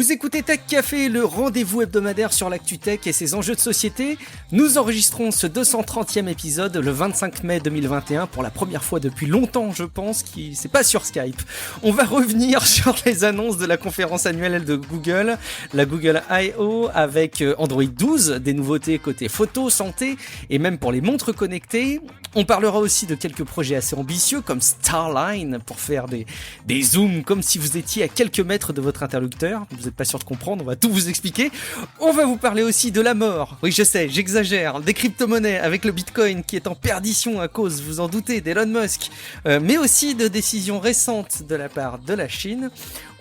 Vous écoutez Tech Café, le rendez-vous hebdomadaire sur l'actu tech et ses enjeux de société. Nous enregistrons ce 230e épisode le 25 mai 2021 pour la première fois depuis longtemps, je pense, c'est pas sur Skype. On va revenir sur les annonces de la conférence annuelle de Google, la Google I.O. avec Android 12, des nouveautés côté photo, santé et même pour les montres connectées. On parlera aussi de quelques projets assez ambitieux comme Starline pour faire des zooms comme si vous étiez à quelques mètres de votre interlocuteur. Vous n'êtes pas sûr de comprendre, on va tout vous expliquer. On va vous parler aussi de la mort. Oui, je sais, j'exagère. Des crypto-monnaies avec le Bitcoin qui est en perdition à cause, vous en doutez, d'Elon Musk. Mais aussi de décisions récentes de la part de la Chine.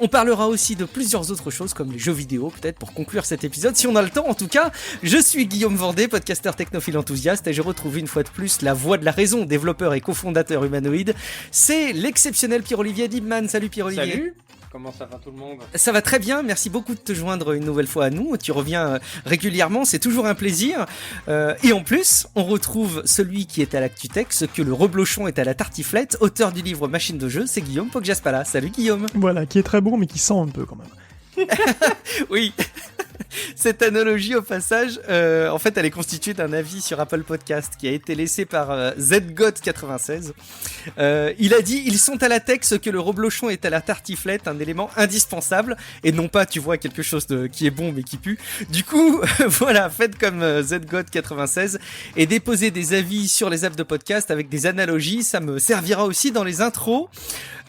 On parlera aussi de plusieurs autres choses comme les jeux vidéo, peut-être pour conclure cet épisode, si on a le temps en tout cas. Je suis Guillaume Vendée, podcasteur technophile enthousiaste, et je retrouve une fois de plus la voix de la raison, développeur et cofondateur humanoïde. C'est l'exceptionnel Pierre-Olivier Dibman. Salut Pierre-Olivier. Salut. Comment ça va tout le monde ? Ça va très bien, merci beaucoup de te joindre une nouvelle fois à nous, tu reviens régulièrement, c'est toujours un plaisir. Et en plus, on retrouve celui qui est à l'ActuTech, ce que le reblochon est à la tartiflette, auteur du livre Machine de jeu, c'est Guillaume Poggiaspala. Salut Guillaume. Voilà, qui est très bon mais qui sent un peu quand même. Oui. Cette analogie au passage, en fait elle est constituée d'un avis sur Apple Podcast qui a été laissé par ZGod96. Il a dit: ils sont à la tech ce que le reblochon est à la tartiflette, un élément indispensable, et non pas tu vois quelque chose qui est bon mais qui pue. Du coup voilà, faites comme ZGod96 et déposez des avis sur les apps de podcast avec des analogies, ça me servira aussi dans les intros.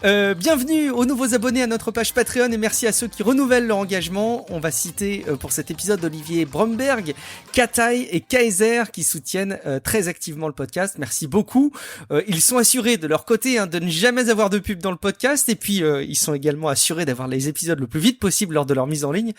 Bienvenue aux nouveaux abonnés à notre page Patreon et merci à ceux qui renouvellent leur engagement. On va citer pour cet épisode Olivier Bromberg, Kataï et Kaiser qui soutiennent très activement le podcast. Merci beaucoup. Ils sont assurés de leur côté de ne jamais avoir de pub dans le podcast et puis ils sont également assurés d'avoir les épisodes le plus vite possible lors de leur mise en ligne.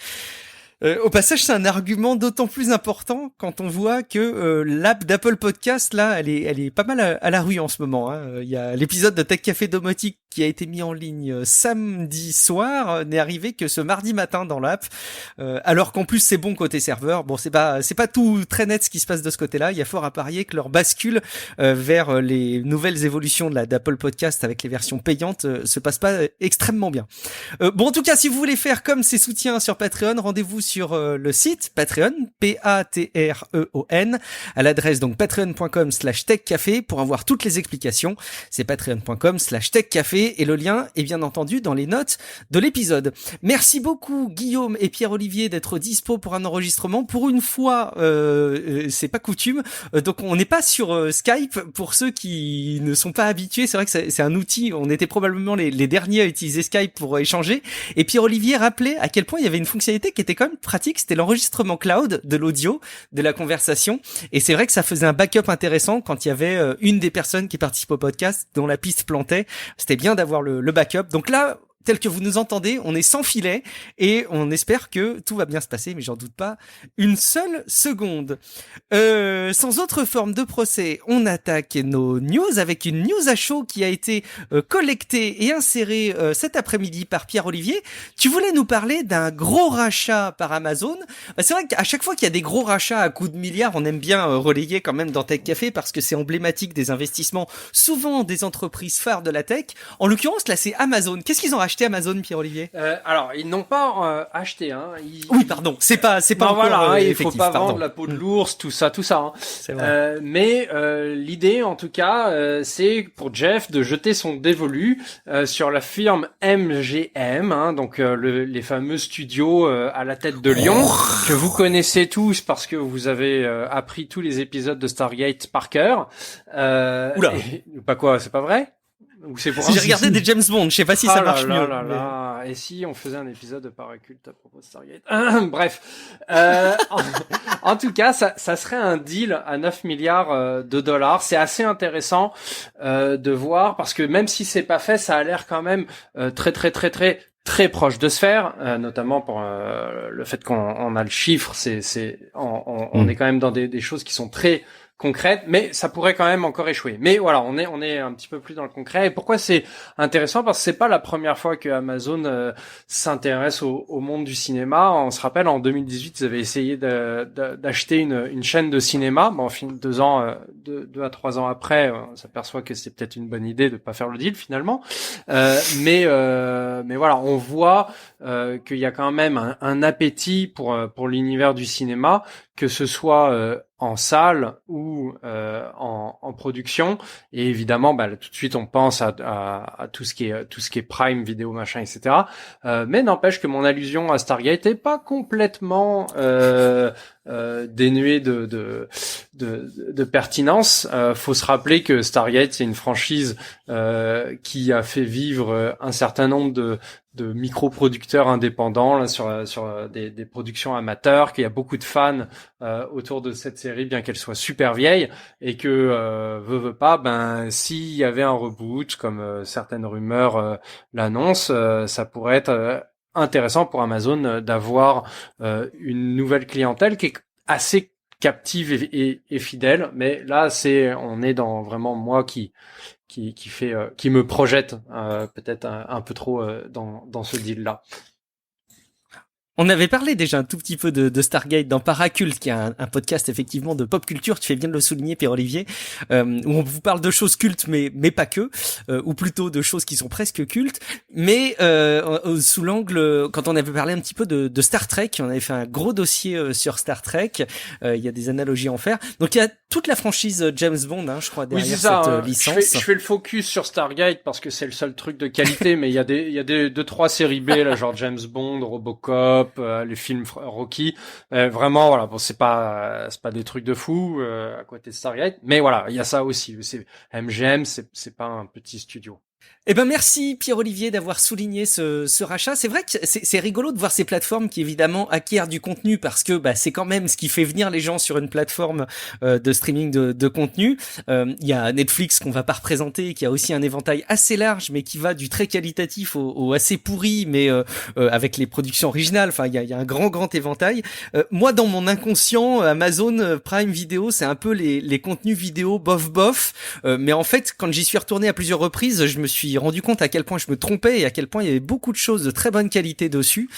Au passage, c'est un argument d'autant plus important quand on voit que l'app d'Apple Podcast, là, elle est pas mal à la rue en ce moment. Il y a l'épisode de Tech Café Domotique qui a été mis en ligne samedi soir, n'est arrivé que ce mardi matin dans l'app, alors qu'en plus c'est bon côté serveur. Bon, c'est pas tout très net ce qui se passe de ce côté-là. Il y a fort à parier que leur bascule vers les nouvelles évolutions d'Apple Podcast avec les versions payantes se passe pas extrêmement bien. Bon, en tout cas, si vous voulez faire comme ces soutiens sur Patreon, rendez-vous sur le site Patreon, Patreon, à l'adresse donc patreon.com/techcafé pour avoir toutes les explications. C'est patreon.com/techcafé et le lien est bien entendu dans les notes de l'épisode. Merci beaucoup Guillaume et Pierre-Olivier d'être dispo pour un enregistrement. Pour une fois, c'est pas coutume, donc on n'est pas sur Skype pour ceux qui ne sont pas habitués. C'est vrai que c'est un outil, on était probablement les derniers à utiliser Skype pour échanger. Et Pierre-Olivier rappelait à quel point il y avait une fonctionnalité qui était quand même pratique, c'était l'enregistrement cloud de l'audio, de la conversation. Et c'est vrai que ça faisait un backup intéressant quand il y avait une des personnes qui participe au podcast dont la piste plantait. C'était bien d'avoir le backup. Donc là, tel que vous nous entendez, on est sans filet et on espère que tout va bien se passer, mais j'en doute pas une seule seconde. Sans autre forme de procès, on attaque nos news avec une news à chaud qui a été collectée et insérée cet après-midi par Pierre-Olivier. Tu voulais nous parler d'un gros rachat par Amazon. C'est vrai qu'à chaque fois qu'il y a des gros rachats à coups de milliards, on aime bien relayer quand même dans Tech Café parce que c'est emblématique des investissements, souvent des entreprises phares de la tech. En l'occurrence, là, c'est Amazon. Qu'est-ce qu'ils ont acheté Amazon, Pierre-Olivier? Alors, ils n'ont pas acheté. Oui, pardon. C'est pas encore. Voilà, il effectif, faut pas pardon. vendre la peau de l'ours, tout ça. C'est vrai. Mais l'idée, en tout cas, c'est pour Jeff de jeter son dévolu sur la firme MGM, donc les fameux studios à la tête de Lyon que vous connaissez tous parce que vous avez appris tous les épisodes de Stargate par cœur. Oula. Pas quoi, c'est pas vrai? Ou c'est pour J'ai regardé des James Bond, je sais pas si ça marche mieux. Mais... Et si on faisait un épisode de Paraculte à propos de Stargate? Bref. En tout cas, ça serait un deal à 9 milliards de dollars. C'est assez intéressant de voir parce que même si c'est pas fait, ça a l'air quand même très proche de se faire, notamment pour le fait qu'on a le chiffre. On est quand même dans des choses qui sont très concrète, mais ça pourrait quand même encore échouer. Mais voilà, on est un petit peu plus dans le concret. Et pourquoi c'est intéressant? Parce que c'est pas la première fois que Amazon s'intéresse au monde du cinéma. On se rappelle, en 2018, ils avaient essayé d'acheter une chaîne de cinéma. Bon, 2 à 3 ans après, on s'aperçoit que c'est peut-être une bonne idée de pas faire le deal finalement. Mais voilà, on voit qu'il y a quand même un appétit pour l'univers du cinéma, que ce soit en salle ou en production. Et évidemment, tout de suite on pense à tout ce qui est Prime vidéo, machin, etc. Mais n'empêche que mon allusion à Stargate est pas complètement dénuée de pertinence. Faut se rappeler que Stargate, c'est une franchise qui a fait vivre un certain nombre de micro-producteurs indépendants là, sur des productions amateurs, qu'il y a beaucoup de fans autour de cette série, bien qu'elle soit super vieille, et que veut pas, s'il y avait un reboot, comme certaines rumeurs l'annoncent, ça pourrait être intéressant pour Amazon d'avoir une nouvelle clientèle qui est assez captive et fidèle. Mais là, on est dans vraiment moi qui me projette peut-être un peu trop dans ce deal-là. On avait parlé déjà un tout petit peu de Stargate dans Paraculte, qui est un podcast effectivement de pop culture. Tu fais bien de le souligner, Pierre-Olivier, où on vous parle de choses cultes, mais pas que, ou plutôt de choses qui sont presque cultes. Mais sous l'angle, quand on avait parlé un petit peu de Star Trek, on avait fait un gros dossier sur Star Trek. Il y a des analogies à en faire. Donc il y a toute la franchise James Bond, je crois, derrière cette licence. Je fais le focus sur Stargate parce que c'est le seul truc de qualité, mais il y a des 2-3 séries B là, genre James Bond, Robocop, les films Rocky, vraiment voilà, bon c'est pas des trucs de fou à côté de Stargate, mais voilà, il y a ça aussi. C'est MGM, c'est pas un petit studio. Eh ben merci Pierre-Olivier d'avoir souligné ce rachat. C'est vrai que c'est rigolo de voir ces plateformes qui évidemment acquièrent du contenu, parce que c'est quand même ce qui fait venir les gens sur une plateforme de streaming de contenu. Il y a Netflix qu'on va pas représenter, qui a aussi un éventail assez large, mais qui va du très qualitatif au assez pourri, mais avec les productions originales. Enfin, il y a un grand éventail. Moi, dans mon inconscient, Amazon Prime Video, c'est un peu les contenus vidéo bof. Mais en fait, quand j'y suis retourné à plusieurs reprises, je me suis rendu compte à quel point je me trompais et à quel point il y avait beaucoup de choses de très bonne qualité dessus.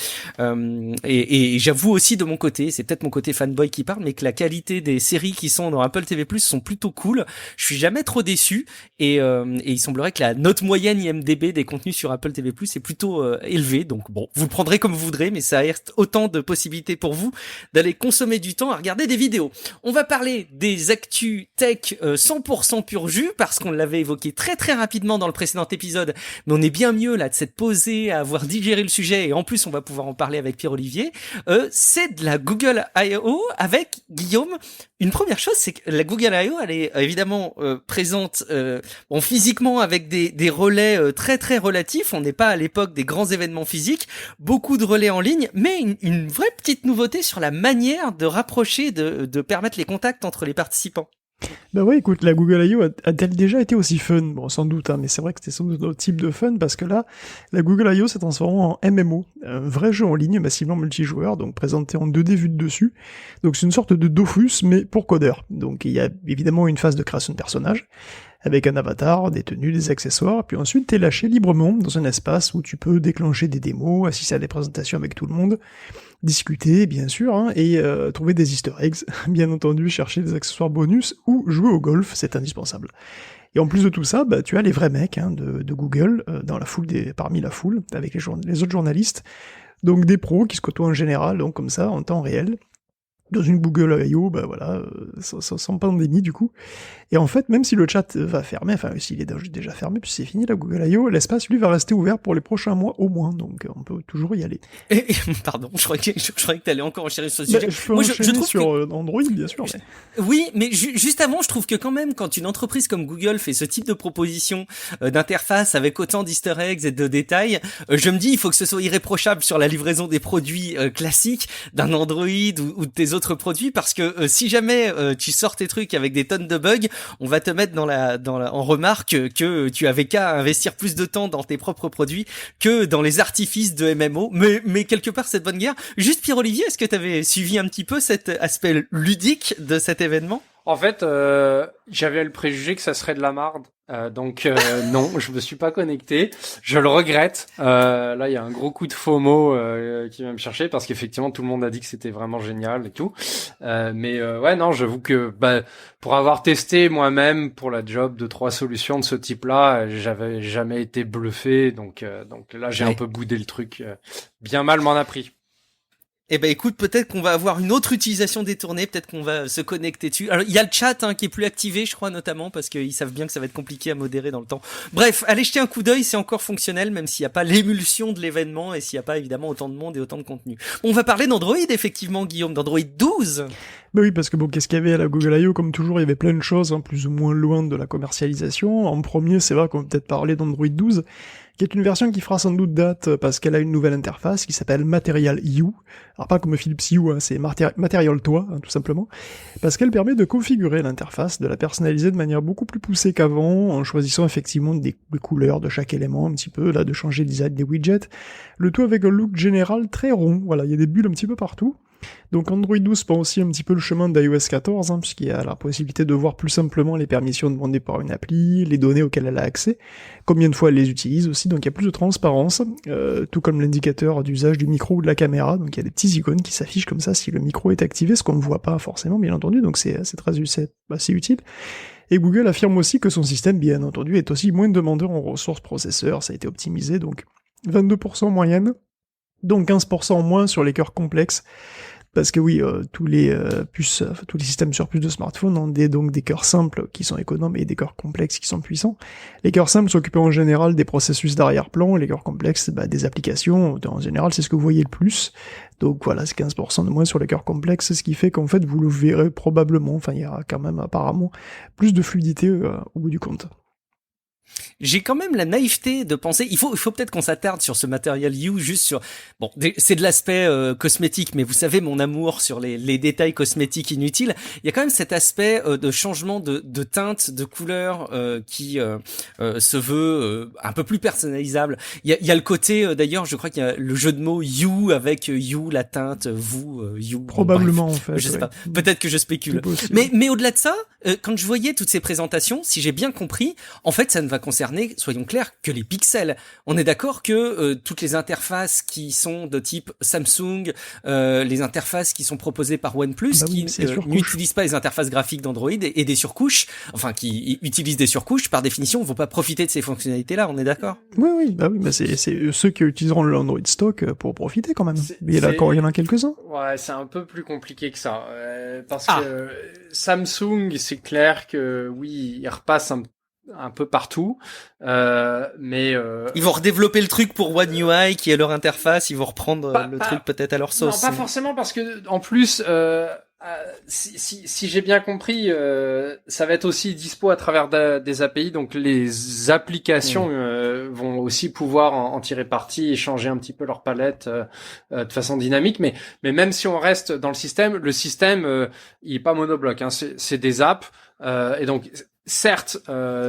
Et j'avoue aussi de mon côté, c'est peut-être mon côté fanboy qui parle, mais que la qualité des séries qui sont dans Apple TV+ sont plutôt cool. Je suis jamais trop déçu, et il semblerait que la note moyenne IMDb des contenus sur Apple TV+ est plutôt élevée. Donc bon, vous le prendrez comme vous voudrez, mais ça reste autant de possibilités pour vous d'aller consommer du temps à regarder des vidéos. On va parler des actus tech 100% pur jus, parce qu'on l'avait évoqué très rapidement dans le précédent épisode, mais on est bien mieux là de s'être posé, à avoir digéré le sujet, et en plus on va pouvoir en parler avec Pierre-Olivier. C'est de la Google I.O. avec Guillaume. Une première chose, c'est que la Google I.O. elle est évidemment présente physiquement avec des relais très relatifs. On n'est pas à l'époque des grands événements physiques, beaucoup de relais en ligne, mais une vraie petite nouveauté sur la manière de rapprocher, de permettre les contacts entre les participants. Bah ouais, écoute, la Google I.O. a-t-elle déjà été aussi fun? Bon, sans doute, mais c'est vrai que c'était sans doute notre type de fun, parce que là, la Google I.O. s'est transformée en MMO, un vrai jeu en ligne, massivement multijoueur, donc présenté en 2D vu de dessus. Donc c'est une sorte de Dofus, mais pour codeurs. Donc il y a évidemment une phase de création de personnages, avec un avatar, des tenues, des accessoires, puis ensuite t'es lâché librement dans un espace où tu peux déclencher des démos, assister à des présentations avec tout le monde, discuter bien sûr, et trouver des easter eggs, bien entendu, chercher des accessoires bonus ou jouer au golf, c'est indispensable. Et en plus de tout ça, tu as les vrais mecs de Google dans la foule, parmi la foule, avec les autres journalistes, donc des pros qui se côtoient en général, donc comme ça, en temps réel, dans une Google I.O., sans pandémie du coup. Et en fait, même si le chat va fermer, enfin s'il est déjà fermé, puis c'est fini la Google I.O., l'espace lui va rester ouvert pour les prochains mois au moins, donc on peut toujours y aller. Pardon, je croyais que t'allais encore enchaîner sur ce sujet. Je peux enchaîner sur Android, bien sûr. Mais... Oui, mais juste avant, je trouve que quand même, quand une entreprise comme Google fait ce type de proposition d'interface avec autant d'easter eggs et de détails, je me dis, il faut que ce soit irréprochable sur la livraison des produits classiques d'un Android ou de tes autres produits, parce que si jamais tu sors tes trucs avec des tonnes de bugs, on va te mettre en remarque que tu avais qu'à investir plus de temps dans tes propres produits que dans les artifices de MMO. Mais quelque part, c'est de bonne guerre. Juste Pierre-Olivier, est-ce que tu avais suivi un petit peu cet aspect ludique de cet événement ? En fait, j'avais le préjugé que ça serait de la marde. Donc non, je me suis pas connecté. Je le regrette. Là, il y a un gros coup de FOMO qui vient me chercher parce qu'effectivement, tout le monde a dit que c'était vraiment génial et tout. Mais ouais, non, j'avoue que pour avoir testé moi-même pour la job 2-3 solutions de ce type-là, j'avais jamais été bluffé. Donc là, j'ai un peu boudé le truc. Bien mal m'en a pris. Eh ben écoute, peut-être qu'on va avoir une autre utilisation détournée, peut-être qu'on va se connecter dessus. Alors il y a le chat qui est plus activé, je crois notamment parce qu'ils savent bien que ça va être compliqué à modérer dans le temps. Bref, allez jeter un coup d'œil, c'est encore fonctionnel même s'il n'y a pas l'émulsion de l'événement et s'il n'y a pas évidemment autant de monde et autant de contenu. Bon, on va parler d'Android effectivement, Guillaume, d'Android 12. Bah oui, parce que bon, qu'est-ce qu'il y avait à la Google I.O. Comme toujours, il y avait plein de choses, plus ou moins loin de la commercialisation. En premier, c'est vrai qu'on peut peut-être parler d'Android 12, qui est une version qui fera sans doute date parce qu'elle a une nouvelle interface qui s'appelle Material You. Alors pas comme Philips Hue, c'est Material Toi, tout simplement. Parce qu'elle permet de configurer l'interface, de la personnaliser de manière beaucoup plus poussée qu'avant, en choisissant effectivement des couleurs de chaque élément, un petit peu, là, de changer le design des widgets. Le tout avec un look général très rond. Voilà, il y a des bulles un petit peu partout. Donc Android 12 prend aussi un petit peu le chemin d'iOS 14, puisqu'il y a la possibilité de voir plus simplement les permissions demandées par une appli, les données auxquelles elle a accès, combien de fois elle les utilise aussi, donc il y a plus de transparence, tout comme l'indicateur d'usage du micro ou de la caméra, donc il y a des petits icônes qui s'affichent comme ça si le micro est activé, ce qu'on ne voit pas forcément bien entendu, donc c'est assez utile. Et Google affirme aussi que son système, bien entendu, est aussi moins demandeur en ressources processeurs, ça a été optimisé, donc 22% en moyenne, donc 15% en moins sur les cœurs complexes, parce que oui, tous les systèmes sur puces de smartphone ont donc des cœurs simples qui sont économes et des cœurs complexes qui sont puissants. Les cœurs simples s'occupent en général des processus d'arrière-plan, les cœurs complexes, des applications. En général, c'est ce que vous voyez le plus. Donc voilà, c'est 15% de moins sur les cœurs complexes, ce qui fait qu'en fait, vous le verrez probablement, il y aura quand même apparemment plus de fluidité au bout du compte. J'ai quand même la naïveté de penser, il faut peut-être qu'on s'attarde sur ce Material You, juste sur, bon, c'est de l'aspect cosmétique, mais vous savez mon amour sur les détails cosmétiques inutiles. Il y a quand même cet aspect de changement de teinte, de couleur qui se veut un peu plus personnalisable. Il y a le côté, d'ailleurs, je crois qu'il y a le jeu de mots You avec You, la teinte, vous, You. Probablement, bref, en fait. je sais pas. Peut-être que je spécule. Mais au-delà de ça, quand je voyais toutes ces présentations, si j'ai bien compris, en fait, ça ne va concerner, soyons clairs, que les pixels. On est d'accord que toutes les interfaces qui sont de type Samsung, les interfaces qui sont proposées par OnePlus, qui n'utilisent pas les interfaces graphiques d'Android et des surcouches, enfin qui utilisent des surcouches, par définition, ne vont pas profiter de ces fonctionnalités-là, on est d'accord? Oui, c'est ceux qui utiliseront l'Android stock pour profiter quand même. Mais il y en a quelques-uns. Ouais, c'est un peu plus compliqué que ça. Parce que Samsung, c'est clair que oui, il repasse un peu partout, mais ils vont redévelopper le truc pour One UI qui est leur interface, ils vont reprendre le truc peut-être à leur sauce. Non, pas forcément, parce que en plus, si j'ai bien compris, ça va être aussi dispo à travers des API, donc les applications vont aussi pouvoir en tirer parti et changer un petit peu leur palette de façon dynamique. Mais même si on reste dans le système il est pas monobloc, c'est des apps, et donc certes,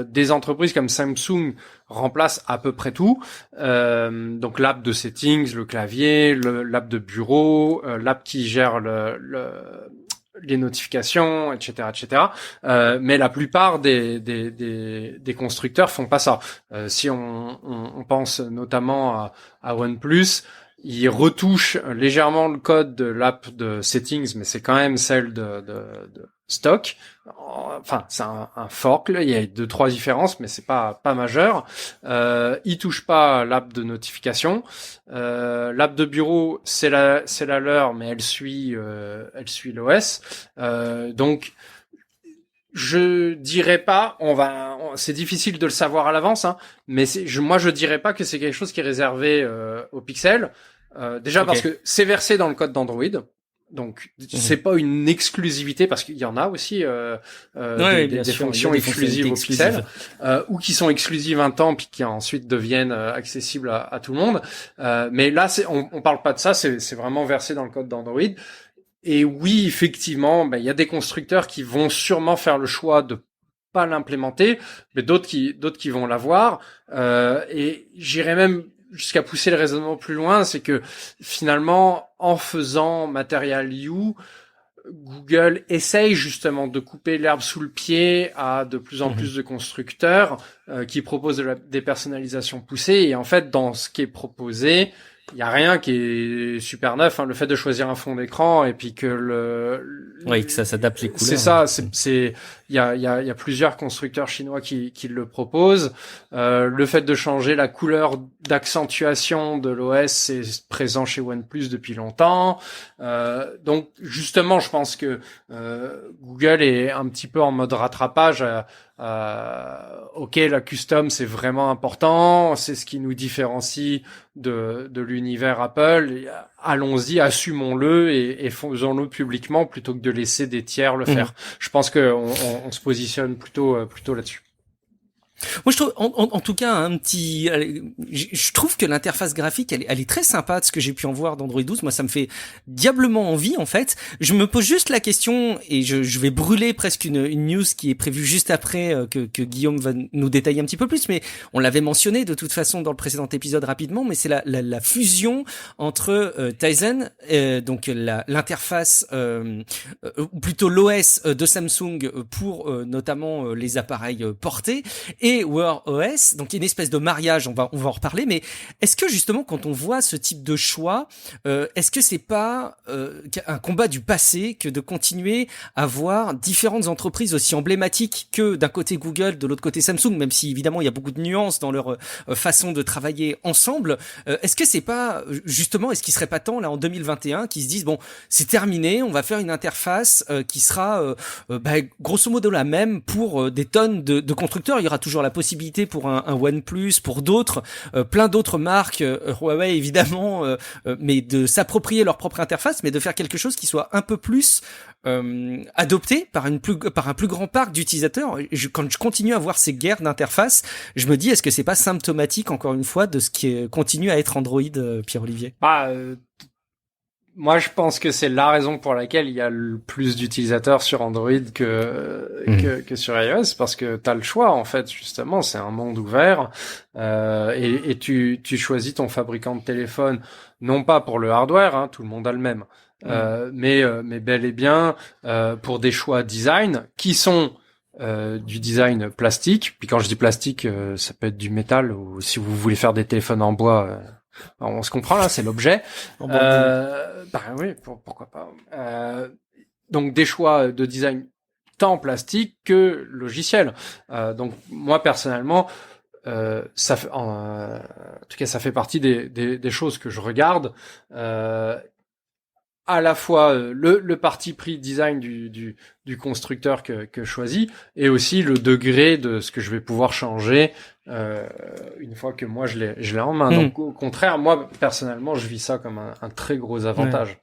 des entreprises comme Samsung remplacent à peu près tout. Donc l'app de settings, le clavier, l'app de bureau, l'app qui gère les notifications, etc., etc. Mais la plupart des constructeurs font pas ça. Si on pense notamment à OnePlus, ils retouchent légèrement le code de l'app de settings, mais c'est quand même celle de stock. Enfin, c'est un fork, là. Il y a 2-3 différences, mais c'est pas majeur. Ils touchent pas l'app de notification. L'app de bureau, c'est la leur, mais elle suit l'OS. Donc, je dirais pas, c'est difficile de le savoir à l'avance, mais moi je dirais pas que c'est quelque chose qui est réservé aux pixels. Déjà parce que c'est versé dans le code d'Android. Donc c'est pas une exclusivité, parce qu'il y en a aussi des fonctions exclusives aux pixels, ou qui sont exclusives un temps puis qui ensuite deviennent accessibles à tout le monde. Mais là on parle pas de ça, c'est vraiment versé dans le code d'Android. Et oui, effectivement, il y a des constructeurs qui vont sûrement faire le choix de pas l'implémenter, mais d'autres qui vont l'avoir. Et j'irais même jusqu'à pousser le raisonnement plus loin, c'est que finalement, en faisant Material You, Google essaye justement de couper l'herbe sous le pied à de plus en plus de constructeurs qui proposent des personnalisations poussées. Et en fait, dans ce qui est proposé, il y a rien qui est super neuf, hein. Le fait de choisir un fond d'écran et puis que que ça s'adapte les couleurs. C'est ça, il y a plusieurs constructeurs chinois qui le proposent. Le fait de changer la couleur d'accentuation de l'OS, c'est présent chez OnePlus depuis longtemps. Donc justement, je pense que Google est un petit peu en mode rattrapage. Ok, la custom c'est vraiment important, c'est ce qui nous différencie de l'univers Apple. Et, allons-y, assumons-le et faisons-le publiquement plutôt que de laisser des tiers le faire. Je pense que on se positionne plutôt là-dessus. Moi, je trouve, en tout cas, je trouve que l'interface graphique, elle est très sympa de ce que j'ai pu en voir d'Android 12. Moi, ça me fait diablement envie, en fait. Je me pose juste la question, et je vais brûler presque une news qui est prévue juste après, que Guillaume va nous détailler un petit peu plus, mais on l'avait mentionné de toute façon dans le précédent épisode rapidement, mais c'est la fusion entre Tizen, donc l'interface, ou plutôt l'OS de Samsung pour notamment les appareils portés, et Wear OS, donc il y a une espèce de mariage, on va en reparler, mais est-ce que justement quand on voit ce type de choix, est-ce que c'est pas un combat du passé que de continuer à voir différentes entreprises aussi emblématiques que d'un côté Google, de l'autre côté Samsung, même si évidemment il y a beaucoup de nuances dans leur façon de travailler ensemble, est-ce que c'est pas justement, est-ce qu'il serait pas temps là en 2021 qu'ils se disent bon c'est terminé, on va faire une interface qui sera grosso modo la même pour des tonnes de constructeurs. Il y aura toujours la possibilité pour un OnePlus, pour d'autres, plein d'autres marques, Huawei évidemment, mais de s'approprier leur propre interface, mais de faire quelque chose qui soit un peu plus adopté par un plus grand parc d'utilisateurs. Quand je continue à voir ces guerres d'interface, je me dis est-ce que c'est pas symptomatique encore une fois de ce qui continue à être Android, Pierre-Olivier? Moi, je pense que c'est la raison pour laquelle il y a le plus d'utilisateurs sur Android que sur iOS, parce que t'as le choix, en fait, justement, c'est un monde ouvert, et tu choisis ton fabricant de téléphone, non pas pour le hardware, hein, tout le monde a le même, mais bel et bien, pour des choix design, qui sont du design plastique. Puis quand je dis plastique, ça peut être du métal, ou si vous voulez faire des téléphones en bois, on se comprend là, c'est l'objet. Oui, pourquoi pas. Donc des choix de design tant plastique que logiciel. Donc moi personnellement, en tout cas ça fait partie des choses que je regarde. À la fois le parti pris design du constructeur que je choisis, et aussi le degré de ce que je vais pouvoir changer une fois que moi je l'ai en main. Donc au contraire, moi personnellement je vis ça comme un très gros avantage.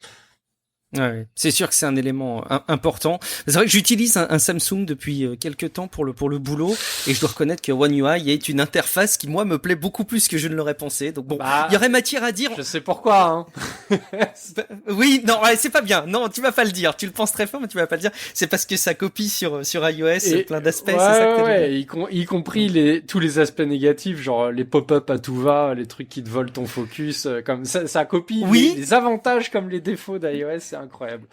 Ouais, c'est sûr que c'est un élément important. C'est vrai que j'utilise un Samsung depuis quelques temps pour le boulot, et je dois reconnaître que One UI est une interface qui moi me plaît beaucoup plus que je ne l'aurais pensé. Donc bon, il y aurait matière à dire. Je sais pourquoi. Hein. Oui, non, c'est pas bien. Non, tu vas pas le dire. Tu le penses très fort, mais tu vas pas le dire. C'est parce que ça copie sur iOS plein d'aspects. Ouais, c'est ça que ouais, y compris tous les aspects négatifs, genre les pop-up à tout va, les trucs qui te volent ton focus, comme ça copie les avantages comme les défauts d'iOS. C'est incroyable.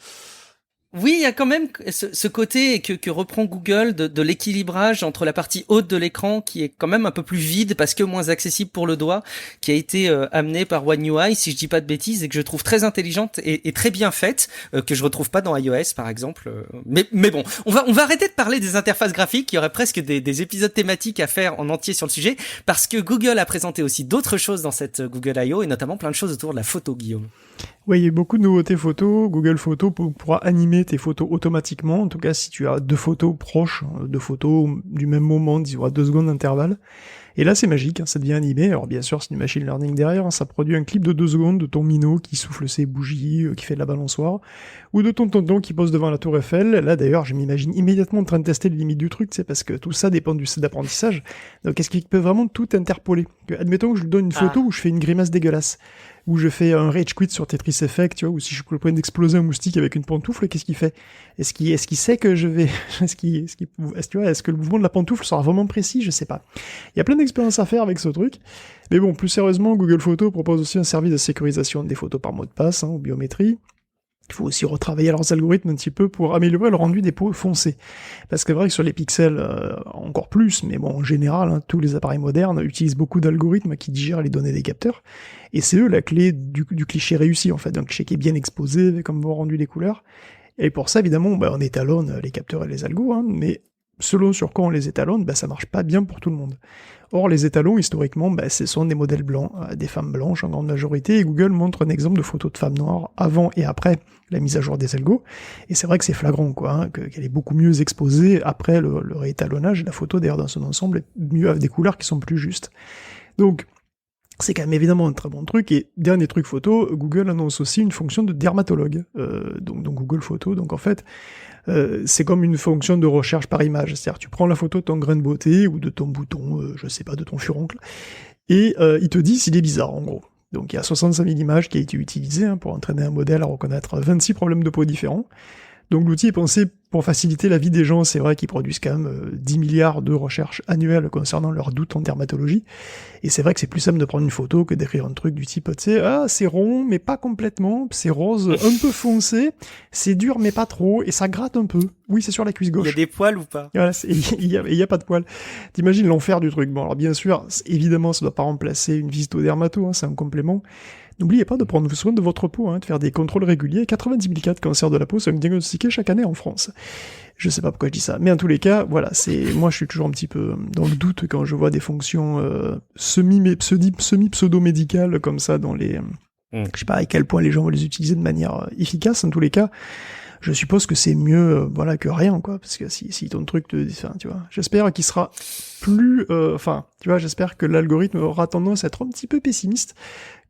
Oui, il y a quand même ce côté que reprend Google de l'équilibrage entre la partie haute de l'écran qui est quand même un peu plus vide parce que moins accessible pour le doigt, qui a été amené par One UI, si je dis pas de bêtises, et que je trouve très intelligente et très bien faite, que je retrouve pas dans iOS par exemple. Mais bon, on va arrêter de parler des interfaces graphiques. Il y aurait presque des épisodes thématiques à faire en entier sur le sujet, parce que Google a présenté aussi d'autres choses dans cette Google I.O. et notamment plein de choses autour de la photo, Guillaume. Oui, il y a beaucoup de nouveautés photos. Google Photos pourra animer tes photos automatiquement. En tout cas, si tu as deux photos proches, deux photos du même moment, il y aura 2 secondes d'intervalle. Et là, c'est magique, hein, ça devient animé. Alors bien sûr, c'est du machine learning derrière, hein, ça produit un clip de 2 secondes de ton minot qui souffle ses bougies, qui fait de la balançoire, ou de ton tonton qui pose devant la tour Eiffel. Là, d'ailleurs, je m'imagine immédiatement en train de tester les limites du truc, c'est parce que tout ça dépend du set d'apprentissage. Donc, est-ce qu'il peut vraiment tout interpoler? Admettons que je lui donne une photo où je fais une grimace dégueulasse, où je fais un rage quit sur Tetris Effect, tu vois, ou si je prends d'exploser un moustique avec une pantoufle, qu'est-ce qu'il fait? Est-ce qu'il sait que je vais, est-ce que le mouvement de la pantoufle sera vraiment précis? Je sais pas. Il y a plein d'expériences à faire avec ce truc. Mais bon, plus sérieusement, Google Photos propose aussi un service de sécurisation des photos par mot de passe, hein, ou biométrie. Il faut aussi retravailler leurs algorithmes un petit peu pour améliorer le rendu des peaux foncées. Parce que c'est vrai que sur les pixels, encore plus, mais bon, en général, hein, tous les appareils modernes utilisent beaucoup d'algorithmes qui digèrent les données des capteurs. Et c'est eux la clé du cliché réussi, en fait. Un cliché qui est bien exposé, avec un bon rendu des couleurs. Et pour ça, évidemment, on étalonne les capteurs et les algos, hein, mais selon sur quoi on les étalonne, ça marche pas bien pour tout le monde. Or, les étalons, historiquement, ce sont des modèles blancs, des femmes blanches en grande majorité, et Google montre un exemple de photo de femmes noires avant et après la mise à jour des algos, et c'est vrai que c'est flagrant, qu'elle est beaucoup mieux exposée après le réétalonnage, la photo d'ailleurs dans son ensemble est mieux avec des couleurs qui sont plus justes. Donc, c'est quand même évidemment un très bon truc, et dernier truc photo, Google annonce aussi une fonction de dermatologue, donc Google Photo, donc en fait, c'est comme une fonction de recherche par image, c'est-à-dire tu prends la photo de ton grain de beauté, ou de ton bouton, je sais pas, de ton furoncle, et il te dit s'il est bizarre, en gros. Donc il y a 65 000 images qui a été utilisées pour entraîner un modèle à reconnaître 26 problèmes de peau différents. Donc l'outil est pensé pour faciliter la vie des gens, c'est vrai qu'ils produisent quand même 10 milliards de recherches annuelles concernant leurs doutes en dermatologie, et c'est vrai que c'est plus simple de prendre une photo que d'écrire un truc du type, tu sais, c'est rond mais pas complètement, c'est rose un peu foncé, c'est dur mais pas trop, et ça gratte un peu. Oui, c'est sur la cuisse gauche. Il y a des poils ou pas? Voilà, il y a pas de poils. T'imagines l'enfer du truc. Bon, alors bien sûr, évidemment, ça doit pas remplacer une visite au dermato, hein, c'est un complément. N'oubliez pas de prendre soin de votre peau, de faire des contrôles réguliers. 90 000 cas de cancer de la peau sont diagnostiqués chaque année en France. Je sais pas pourquoi je dis ça, mais en tous les cas, voilà, moi je suis toujours un petit peu dans le doute quand je vois des fonctions semi-pseudo-médicales comme ça dans les... Je sais pas à quel point les gens vont les utiliser de manière efficace. En tous les cas, je suppose que c'est mieux, que rien, parce que si ton truc tu vois, j'espère qu'il sera plus, j'espère que l'algorithme aura tendance à être un petit peu pessimiste.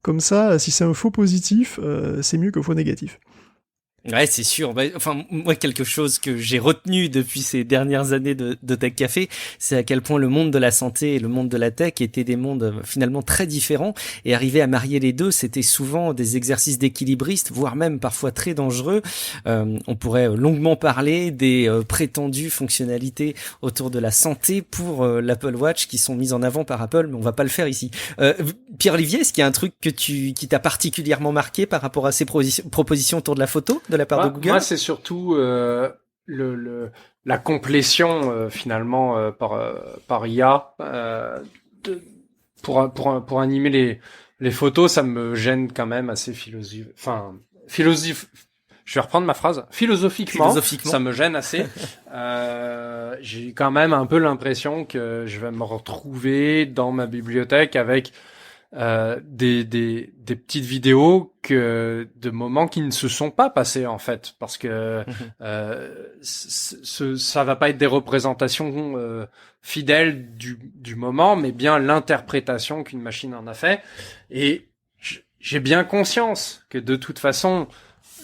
Comme ça, si c'est un faux positif, c'est mieux que faux négatif. Ouais, c'est sûr. Moi, quelque chose que j'ai retenu depuis ces dernières années de Tech Café, c'est à quel point le monde de la santé et le monde de la tech étaient des mondes finalement très différents, et arriver à marier les deux, c'était souvent des exercices d'équilibristes, voire même parfois très dangereux. On pourrait longuement parler des prétendues fonctionnalités autour de la santé pour l'Apple Watch qui sont mises en avant par Apple, mais on va pas le faire ici. Pierre-Olivier, est-ce qu'il y a un truc qui t'a particulièrement marqué par rapport à ces propositions autour de la photo de la part de Google? Moi, c'est surtout la complétion finalement par IA pour animer les photos. Ça me gêne quand même assez je vais reprendre ma phrase. Philosophiquement, ça me gêne assez. J'ai quand même un peu l'impression que je vais me retrouver dans ma bibliothèque avec des petites vidéos de moments qui ne se sont pas passés en fait, parce que ça va pas être des représentations fidèles du moment, mais bien l'interprétation qu'une machine en a fait. Et j'ai bien conscience que de toute façon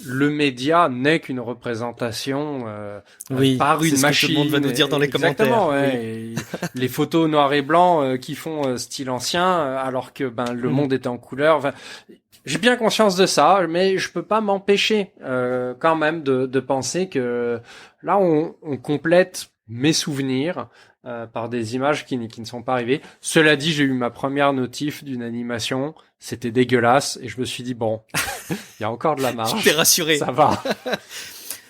le média n'est qu'une représentation par une machine. Que tout le monde va nous dire dans les commentaires. Exactement, ouais. Oui. Les photos noir et blanc qui font style ancien, alors que le monde était en couleur. Enfin, j'ai bien conscience de ça, mais je peux pas m'empêcher quand même de penser que là on complète mes souvenirs par des images qui ne sont pas arrivées. Cela dit, j'ai eu ma première notif d'une animation, c'était dégueulasse, et je me suis dit bon, il y a encore de la marge. T'es rassuré. Ça va.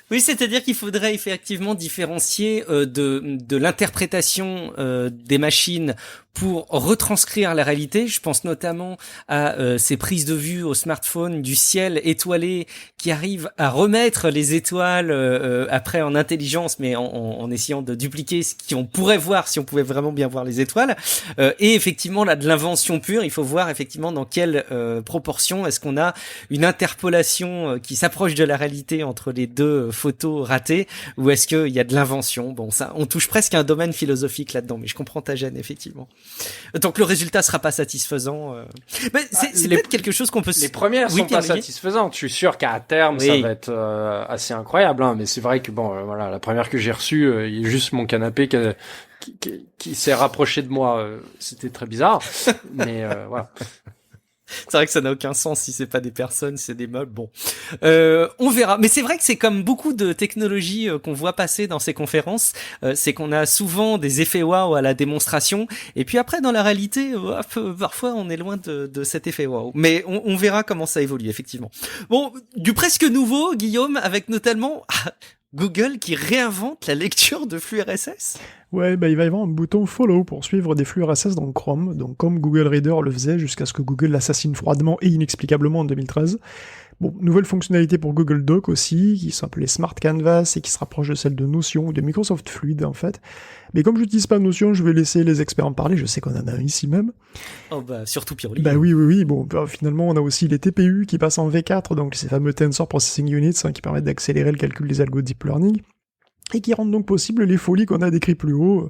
Oui, c'est-à-dire qu'il faudrait effectivement différencier de l'interprétation des machines pour retranscrire la réalité. Je pense notamment à ces prises de vue au smartphone du ciel étoilé qui arrivent à remettre les étoiles après en intelligence, mais en essayant de dupliquer ce qu'on pourrait voir si on pouvait vraiment bien voir les étoiles. Et effectivement, là, de l'invention pure, il faut voir effectivement dans quelle proportion est-ce qu'on a une interpolation qui s'approche de la réalité entre les deux photos ratées, ou est-ce qu'il y a de l'invention. Bon, ça, on touche presque à un domaine philosophique là-dedans, mais je comprends ta gêne, effectivement. Tant que le résultat sera pas satisfaisant, c'est peut-être quelque chose qu'on peut. Les premières sont pas satisfaisantes. Je suis sûr qu'à terme ça va être assez incroyable, hein, mais c'est vrai que voilà, la première que j'ai reçue, il y a juste mon canapé qui s'est rapproché de moi. C'était très bizarre, mais voilà. C'est vrai que ça n'a aucun sens si c'est pas des personnes, si c'est des meubles. Bon, on verra. Mais c'est vrai que c'est comme beaucoup de technologies qu'on voit passer dans ces conférences, c'est qu'on a souvent des effets waouh à la démonstration, et puis après dans la réalité, parfois on est loin de cet effet waouh. Mais on verra comment ça évolue effectivement. Bon, du presque nouveau, Guillaume, avec notamment Google qui réinvente la lecture de flux RSS. Ouais, il va y avoir un bouton Follow pour suivre des flux RSS dans Chrome, donc comme Google Reader le faisait jusqu'à ce que Google l'assassine froidement et inexplicablement en 2013. Bon, nouvelle fonctionnalité pour Google Doc aussi, qui s'appelait Smart Canvas et qui se rapproche de celle de Notion ou de Microsoft Fluid en fait. Mais comme je n'utilise pas Notion, je vais laisser les experts en parler, je sais qu'on en a un ici même. Oh surtout Piroli. Oui, bon, finalement on a aussi les TPU qui passent en V4, donc ces fameux Tensor Processing Units qui permettent d'accélérer le calcul des algos Deep Learning, et qui rendent donc possible les folies qu'on a décrites plus haut,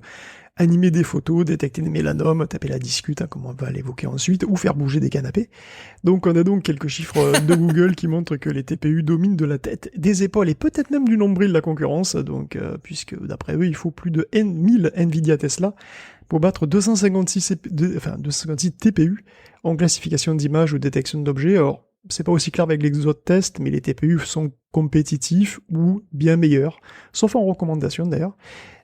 animer des photos, détecter des mélanomes, taper la discute, comme on va l'évoquer ensuite, ou faire bouger des canapés. Donc on a donc quelques chiffres de Google qui montrent que les TPU dominent de la tête, des épaules et peut-être même du nombril la concurrence, donc puisque d'après eux il faut plus de 1000 Nvidia Tesla pour battre 256 TPU en classification d'images ou détection d'objets. Alors c'est pas aussi clair avec les autres tests, mais les TPU sont compétitifs ou bien meilleurs, sauf en recommandation d'ailleurs.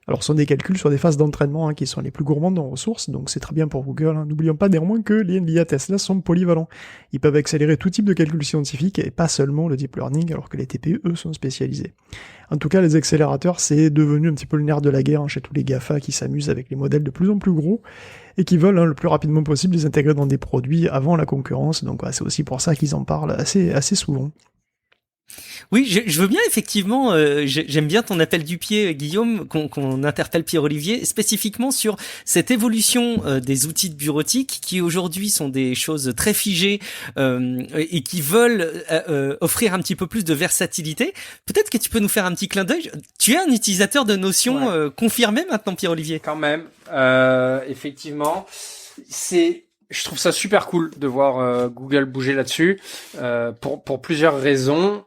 Alors, ce sont des calculs sur des phases d'entraînement qui sont les plus gourmandes en ressources, donc c'est très bien pour Google. N'oublions pas néanmoins que les NVIDIA Tesla sont polyvalents. Ils peuvent accélérer tout type de calcul scientifique et pas seulement le deep learning, alors que les TPU, eux, sont spécialisés. En tout cas, les accélérateurs, c'est devenu un petit peu le nerf de la guerre chez tous les GAFA qui s'amusent avec les modèles de plus en plus gros et qui veulent le plus rapidement possible les intégrer dans des produits avant la concurrence. Donc c'est aussi pour ça qu'ils en parlent assez souvent. Oui, je veux bien effectivement, j'aime bien ton appel du pied, Guillaume, qu'on interpelle Pierre-Olivier, spécifiquement sur cette évolution des outils de bureautique qui aujourd'hui sont des choses très figées et qui veulent offrir un petit peu plus de versatilité. Peut-être que tu peux nous faire un petit clin d'œil. Tu es un utilisateur de Notion confirmé maintenant, Pierre-Olivier. Quand même, effectivement, je trouve ça super cool de voir Google bouger là-dessus pour plusieurs raisons,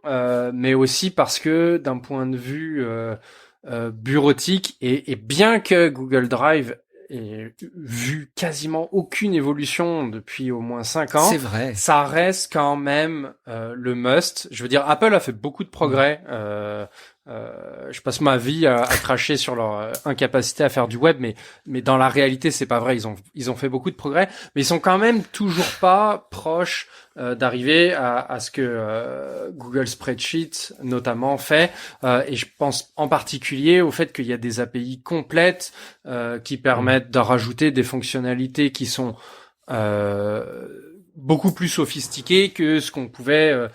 mais aussi parce que d'un point de vue bureautique et bien que Google Drive ait vu quasiment aucune évolution depuis au moins 5 ans, c'est vrai. Ça reste quand même le must. Je veux dire, Apple a fait beaucoup de progrès. Je passe ma vie à cracher sur leur incapacité à faire du web, mais dans la réalité c'est pas vrai. Ils ont fait beaucoup de progrès, mais ils sont quand même toujours pas proches d'arriver à ce que Google Spreadsheet notamment fait. Et je pense en particulier au fait qu'il y a des API complètes qui permettent de rajouter des fonctionnalités qui sont beaucoup plus sophistiqué que ce qu'on pouvait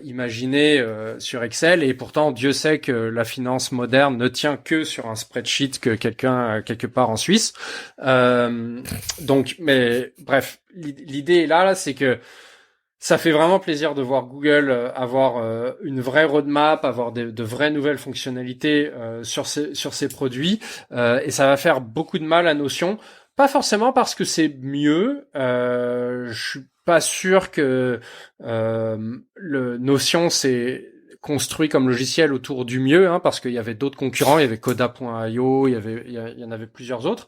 imaginer sur Excel, et pourtant Dieu sait que la finance moderne ne tient que sur un spreadsheet que quelqu'un quelque part en Suisse. Donc, mais bref, l'idée est là, c'est que ça fait vraiment plaisir de voir Google avoir une vraie roadmap, avoir de vraies nouvelles fonctionnalités sur ses produits, et ça va faire beaucoup de mal à Notion. Pas forcément parce que c'est mieux. Je suis pas sûr que le Notion s'est construit comme logiciel autour du mieux, parce qu'il y avait d'autres concurrents. Il y avait Coda.io, il y en avait plusieurs autres.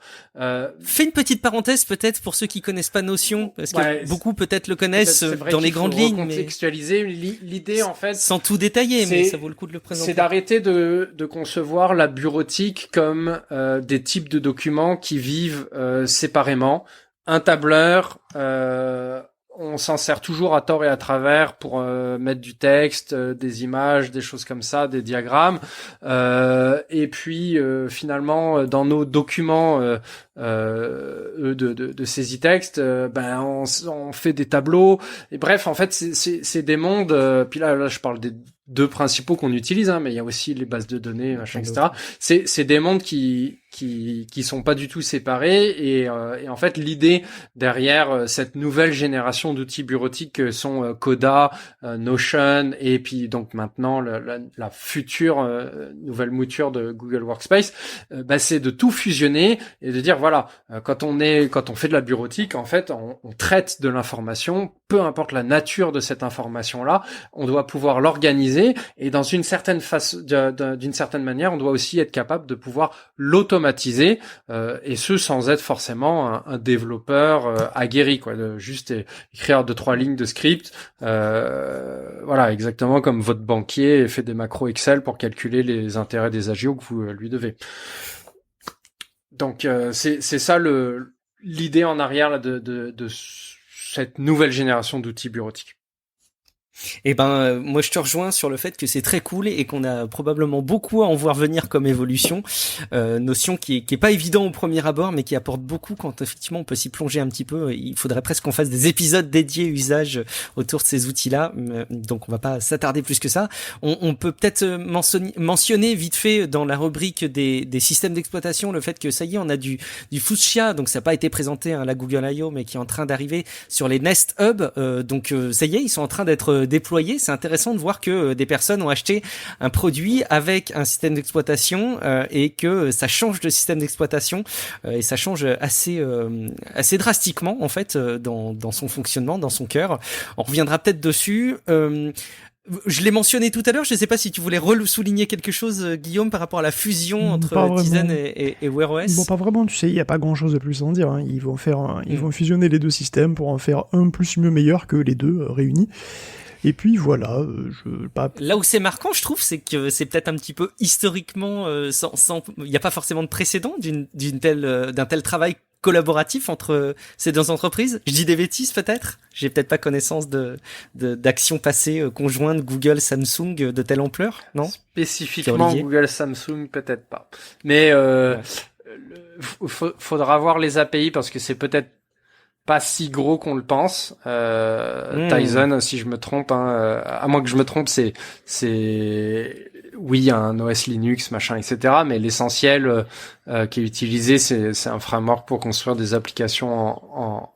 Fais une petite parenthèse peut-être pour ceux qui connaissent pas Notion, parce que beaucoup peut-être le connaissent dans les grandes lignes. Contextualiser l'idée en fait, sans tout détailler, mais ça vaut le coup de le présenter. C'est d'arrêter de concevoir la bureautique comme des types de documents qui vivent séparément. Un tableur, on s'en sert toujours à tort et à travers pour mettre du texte, des images, des choses comme ça, des diagrammes. Et puis finalement, dans nos documents de saisie texte, on fait des tableaux. Et bref, en fait, c'est des mondes. Puis là, je parle des deux principaux qu'on utilise, mais il y a aussi les bases de données, etc. C'est des mondes qui sont pas du tout séparés, et en fait l'idée derrière cette nouvelle génération d'outils bureautiques que sont Coda, Notion, et puis donc maintenant la future nouvelle mouture de Google Workspace, c'est de tout fusionner et de dire voilà, quand on fait de la bureautique, en fait on traite de l'information, peu importe la nature de cette information là, on doit pouvoir l'organiser personnalisé, et dans une certaine d'une certaine manière, on doit aussi être capable de pouvoir l'automatiser, et ce sans être forcément un développeur aguerri, quoi, de juste écrire 2-3 lignes de script, voilà, exactement comme votre banquier fait des macros Excel pour calculer les intérêts des agios que vous lui devez. Donc c'est ça l'idée en arrière là, de cette nouvelle génération d'outils bureautiques. Et moi je te rejoins sur le fait que c'est très cool et qu'on a probablement beaucoup à en voir venir comme évolution, notion qui est pas évident au premier abord, mais qui apporte beaucoup quand effectivement on peut s'y plonger un petit peu. Il faudrait presque qu'on fasse des épisodes dédiés usage autour de ces outils-là, donc on va pas s'attarder plus que ça. On peut peut-être mentionner vite fait dans la rubrique des systèmes d'exploitation le fait que ça y est, on a du Fuchsia, donc ça n'a pas été présenté à la Google I.O., mais qui est en train d'arriver sur les Nest Hub, donc ça y est, ils sont en train d'être déployés. C'est intéressant de voir que des personnes ont acheté un produit avec un système d'exploitation et que ça change de système d'exploitation et ça change assez drastiquement en fait dans son fonctionnement, dans son cœur. On reviendra peut-être dessus. Je l'ai mentionné tout à l'heure, je ne sais pas si tu voulais souligner quelque chose, Guillaume, par rapport à la fusion entre Tizen et Wear OS. Bon, pas vraiment, tu sais, il n'y a pas grand-chose de plus à en dire. Hein. Ils vont fusionner les deux systèmes pour en faire un plus mieux meilleur que les deux réunis. Et puis voilà, Là où c'est marquant, je trouve, c'est que c'est peut-être un petit peu historiquement, il n'y a pas forcément de précédent d'un tel travail collaboratif entre ces deux entreprises. Je dis des bêtises peut-être. J'ai peut-être pas connaissance d'actions passées conjointes Google, Samsung de telle ampleur, non? Spécifiquement Google, Samsung, peut-être pas. Mais faudra voir les API parce que c'est peut-être pas si gros qu'on le pense. Tizen, si je me trompe, hein, à moins que je me trompe, c'est oui, il y a un OS Linux, machin, etc. Mais l'essentiel qui est utilisé, c'est un framework pour construire des applications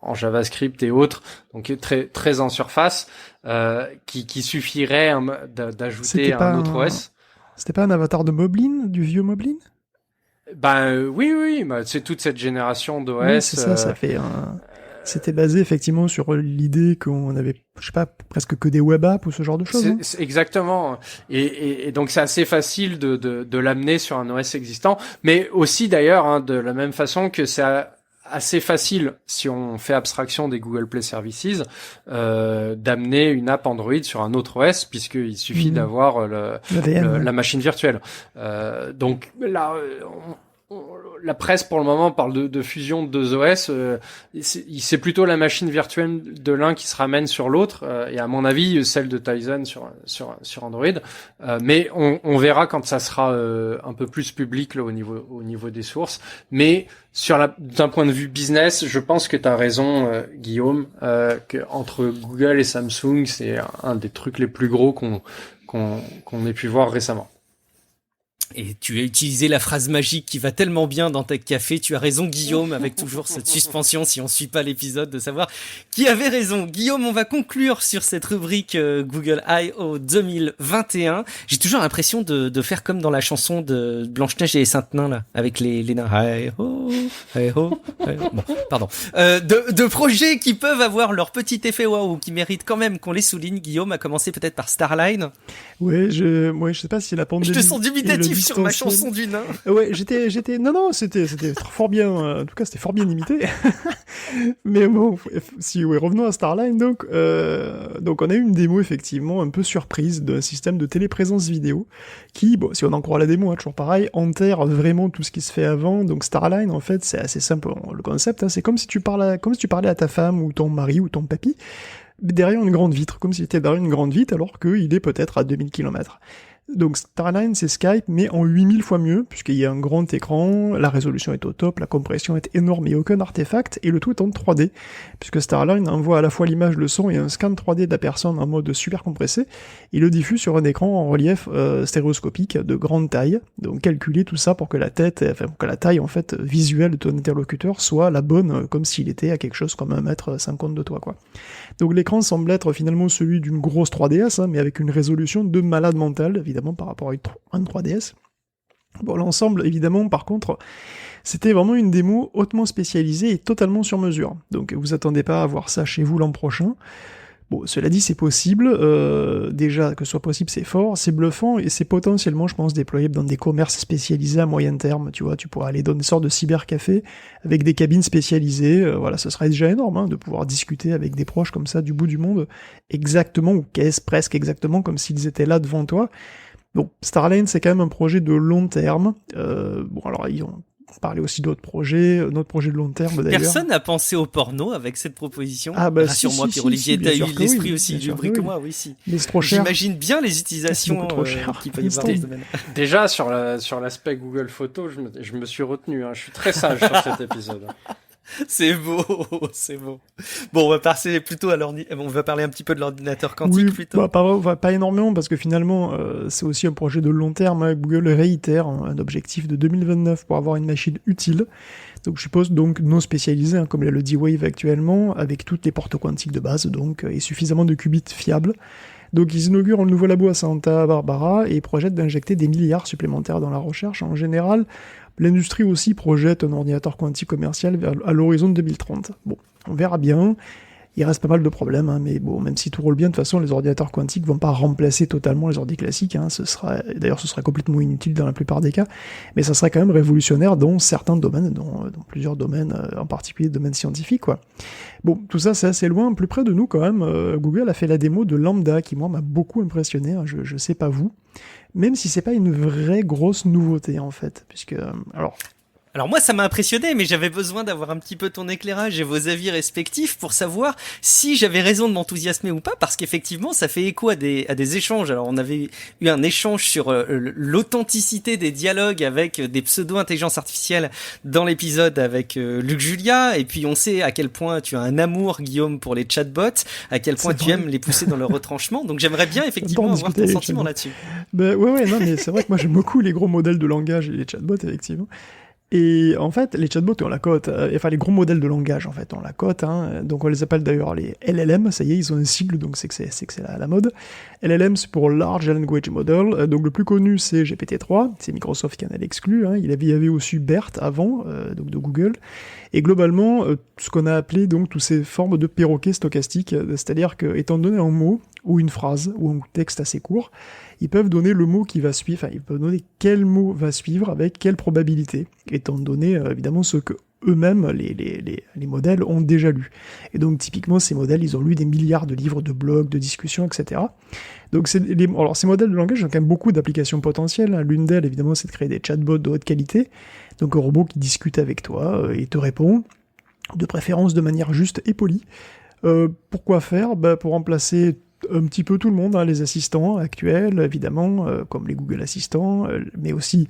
en JavaScript et autres, donc très très en surface, qui suffirait d'ajouter un autre OS. C'était pas un avatar de Moblin, du vieux Moblin? Oui, c'est toute cette génération d'OS. Oui, c'est ça, ça fait C'était basé effectivement sur l'idée qu'on avait, je sais pas, presque que des web apps ou ce genre de choses. C'est exactement. Et donc c'est assez facile de l'amener sur un OS existant, mais aussi d'ailleurs, hein, de la même façon que c'est assez facile, si on fait abstraction des Google Play Services, d'amener une app Android sur un autre OS, puisqu'il suffit d'avoir la machine virtuelle. Donc là, la presse pour le moment parle de fusion de deux OS. C'est plutôt la machine virtuelle de l'un qui se ramène sur l'autre, et à mon avis celle de Tizen sur Android. Mais on verra quand ça sera un peu plus public là, au niveau des sources. Mais d'un point de vue business, je pense que tu as raison, Guillaume, que entre Google et Samsung, c'est un des trucs les plus gros qu'on ait pu voir récemment. Et tu as utilisé la phrase magique qui va tellement bien dans Tech Café. Tu as raison, Guillaume, avec toujours cette suspension, si on suit pas l'épisode, de savoir qui avait raison. Guillaume, on va conclure sur cette rubrique Google I.O. 2021. J'ai toujours l'impression de faire comme dans la chanson de Blanche-Neige et les Saintes-Nains, là, avec les nains. Hi-ho, hi-ho, hi-ho. Bon, pardon. De projets qui peuvent avoir leur petit effet waouh, qui méritent quand même qu'on les souligne. Guillaume, a commencé peut-être par Starline. Ouais, je sais pas si la pandémie. Je te sens dubitatif sur ma chanson du nain. Ouais, non, c'était fort bien, en tout cas, c'était fort bien imité. Mais bon, revenons à Starline, donc on a eu une démo, effectivement, un peu surprise d'un système de téléprésence vidéo qui, bon, si on en croit la démo, hein, toujours pareil, enterre vraiment tout ce qui se fait avant. Donc Starline, en fait, c'est assez simple, le concept, hein, c'est comme si tu parlais à ta femme ou ton mari ou ton papy derrière une grande vitre, comme s'il était derrière une grande vitre alors qu'il est peut-être à 2000 km. Donc Starline, c'est Skype, mais en 8000 fois mieux, puisqu'il y a un grand écran, la résolution est au top, la compression est énorme, il n'y a aucun artefact, et le tout est en 3D, puisque Starline envoie à la fois l'image, le son et un scan 3D de la personne en mode super compressé, et le diffuse sur un écran en relief stéréoscopique de grande taille, donc calculer tout ça pour que la taille en fait visuelle de ton interlocuteur soit la bonne, comme s'il était à quelque chose comme 1,50 m de toi, quoi. Donc l'écran semble être finalement celui d'une grosse 3DS, hein, mais avec une résolution de malade mental, évidemment par rapport à une 3DS. Bon, l'ensemble, évidemment, par contre, c'était vraiment une démo hautement spécialisée et totalement sur mesure. Donc vous attendez pas à voir ça chez vous l'an prochain. Bon, cela dit, c'est possible. Déjà, que ce soit possible, c'est fort, c'est bluffant, et c'est potentiellement, je pense, déployable dans des commerces spécialisés à moyen terme. Tu vois, tu pourras aller dans des sortes de cybercafés avec des cabines spécialisées. Voilà, ce serait déjà énorme hein, de pouvoir discuter avec des proches comme ça du bout du monde, exactement, ou presque exactement comme s'ils étaient là devant toi. Donc, Starline, c'est quand même un projet de long terme. Bon, alors, ils ont parlé aussi d'autres projets, notre projet de long terme d'ailleurs. Personne n'a pensé au porno avec cette proposition. Ah bah rassure-moi, si, Pierre-Olivier, t'as eu l'esprit oui, aussi du bruit que moi, oui, si. Mais c'est trop cher. J'imagine bien les utilisations trop cher. qu'il peut y avoir dans ce domaine. Déjà, sur l'aspect Google Photos, je me suis retenu. Hein. Je suis très sage sur cet épisode. C'est beau, c'est beau. Bon, on va passer plutôt à on va parler un petit peu de l'ordinateur quantique oui, plutôt. Pas énormément, parce que finalement, c'est aussi un projet de long terme. Hein. Google réitère un objectif de 2029 pour avoir une machine utile. Donc je suppose donc non spécialisée, hein, comme le D-Wave actuellement, avec toutes les portes quantiques de base, donc et suffisamment de qubits fiables. Donc ils inaugurent un nouveau labo à Santa Barbara et projettent d'injecter des milliards supplémentaires dans la recherche. En général, l'industrie aussi projette un ordinateur quantique commercial à l'horizon de 2030. Bon, on verra bien. Il reste pas mal de problèmes, hein, mais bon, même si tout roule bien, de toute façon, les ordinateurs quantiques vont pas remplacer totalement les ordi classiques. Hein, ce sera complètement inutile dans la plupart des cas, mais ça sera quand même révolutionnaire dans certains domaines, dans plusieurs domaines, en particulier domaines scientifiques, quoi. Bon, tout ça, c'est assez loin. Plus près de nous, quand même, Google a fait la démo de Lambda, qui, moi, m'a beaucoup impressionné. Hein, je sais pas vous. Même si c'est pas une vraie grosse nouveauté, en fait. Puisque, Alors moi, ça m'a impressionné, mais j'avais besoin d'avoir un petit peu ton éclairage et vos avis respectifs pour savoir si j'avais raison de m'enthousiasmer ou pas, parce qu'effectivement, ça fait écho à des échanges. Alors on avait eu un échange sur l'authenticité des dialogues avec des pseudo-intelligences artificielles dans l'épisode avec Luc Julia, et puis on sait à quel point tu as un amour, Guillaume, pour les chatbots, à quel point tu aimes les pousser dans leur retranchement. Donc j'aimerais bien effectivement avoir ton sentiment là-dessus. Ben ouais, non, mais c'est vrai que moi j'aime beaucoup les gros modèles de langage et les chatbots, effectivement. Et en fait, les chatbots ont la cote, enfin les gros modèles de langage en fait ont la cote, hein, donc on les appelle d'ailleurs les LLM, ça y est, ils ont un sigle, donc c'est que c'est la mode. LLM c'est pour Large Language Model, donc le plus connu c'est GPT-3, c'est Microsoft qui en a l'exclu, hein, il y avait aussi BERT avant, donc de Google, et globalement, ce qu'on a appelé donc toutes ces formes de perroquets stochastiques, c'est-à-dire que étant donné un mot, ou une phrase, ou un texte assez court, ils peuvent donner le mot qui va suivre, enfin, ils peuvent donner quel mot va suivre avec quelle probabilité, étant donné évidemment ce que eux-mêmes, les modèles, ont déjà lu. Et donc typiquement, ces modèles, ils ont lu des milliards de livres, de blogs, de discussions, etc. Donc alors ces modèles de langage ont quand même beaucoup d'applications potentielles. Hein. L'une d'elles, évidemment, c'est de créer des chatbots de haute qualité, donc un robot qui discute avec toi et te répond, de préférence de manière juste et polie. Pourquoi faire ? Pour remplacer un petit peu tout le monde, hein, les assistants actuels, évidemment, comme les Google Assistants, mais aussi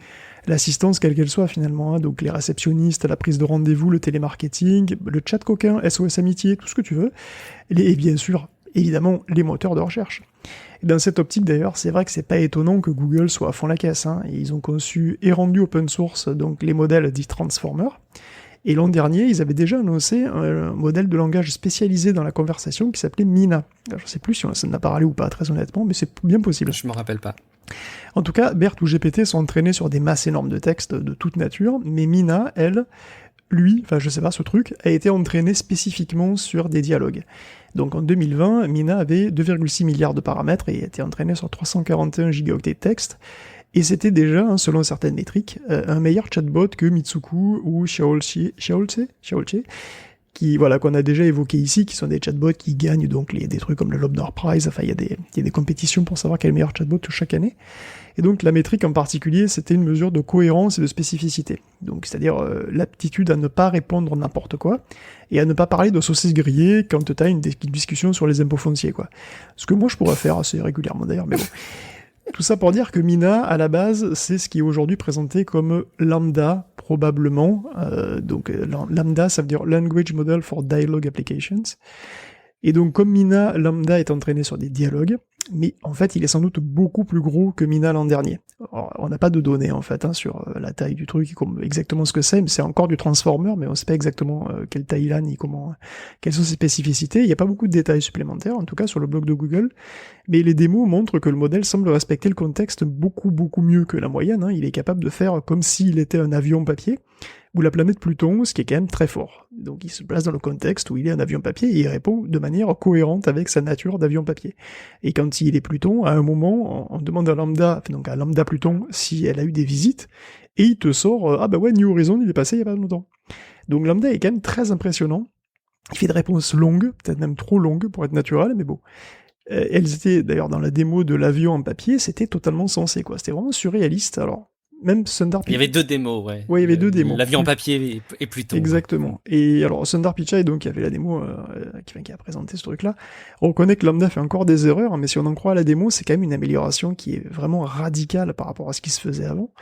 l'assistance quelle qu'elle soit finalement, hein, donc les réceptionnistes, la prise de rendez-vous, le télémarketing, le chat coquin, SOS Amitié, tout ce que tu veux, et bien sûr, évidemment, les moteurs de recherche. Et dans cette optique d'ailleurs, c'est vrai que c'est pas étonnant que Google soit à fond la caisse, hein. Ils ont conçu et rendu open source donc les modèles dits Transformer. Et l'an dernier, ils avaient déjà annoncé un modèle de langage spécialisé dans la conversation qui s'appelait Mina. Alors, je sais plus si on en a parlé ou pas, très honnêtement, mais c'est bien possible. Je me rappelle pas. En tout cas, BERT ou GPT sont entraînés sur des masses énormes de textes de toute nature, mais Mina, elle, je sais pas, ce truc, a été entraîné spécifiquement sur des dialogues. Donc en 2020, Mina avait 2,6 milliards de paramètres et a été entraîné sur 341 gigaoctets de texte. Et c'était déjà, hein, selon certaines métriques, un meilleur chatbot que Mitsuku ou Xiaolche, qui, voilà, qu'on a déjà évoqué ici, qui sont des chatbots qui gagnent donc des trucs comme le Loebner Prize. Enfin, il y a des compétitions pour savoir quel est le meilleur chatbot chaque année. Et donc la métrique en particulier, c'était une mesure de cohérence et de spécificité. Donc c'est-à-dire l'aptitude à ne pas répondre n'importe quoi et à ne pas parler de saucisses grillées quand tu as une discussion sur les impôts fonciers, quoi. Ce que moi je pourrais faire assez régulièrement d'ailleurs, mais bon. Tout ça pour dire que Mina, à la base, c'est ce qui est aujourd'hui présenté comme Lambda, probablement. Donc Lambda, ça veut dire Language Model for Dialogue Applications. Et donc comme Mina, Lambda est entraîné sur des dialogues, mais en fait il est sans doute beaucoup plus gros que Mina l'an dernier. Alors, on n'a pas de données en fait sur la taille du truc, exactement ce que c'est, mais c'est encore du transformer, mais on ne sait pas exactement quelle taille il a, ni quelles sont ses spécificités. Il n'y a pas beaucoup de détails supplémentaires, en tout cas sur le blog de Google, mais les démos montrent que le modèle semble respecter le contexte beaucoup mieux que la moyenne, hein. Il est capable de faire comme s'il était un avion papier, ou la planète Pluton, ce qui est quand même très fort. Donc il se place dans le contexte où il est un avion papier et il répond de manière cohérente avec sa nature d'avion papier. Et quand il est Pluton, à un moment, on demande à Lambda, donc à Lambda Pluton, si elle a eu des visites, et il te sort ah bah ouais, New Horizon, il est passé il y a pas longtemps. Donc Lambda est quand même très impressionnant. Il fait des réponses longues, peut-être même trop longues pour être naturel, mais bon. Elles étaient d'ailleurs dans la démo de l'avion en papier, c'était totalement sensé, quoi. C'était vraiment surréaliste. Alors, même Sundar Pichai. Il y avait 2 démos, ouais. Ouais, il y avait 2 démos. L'avion en papier et Pluton. Exactement. Ouais. Et alors, Sundar Pichai, donc, qui avait la démo, qui a présenté ce truc-là, on reconnaît que Lambda fait encore des erreurs, mais si on en croit à la démo, c'est quand même une amélioration qui est vraiment radicale par rapport à ce qui se faisait avant.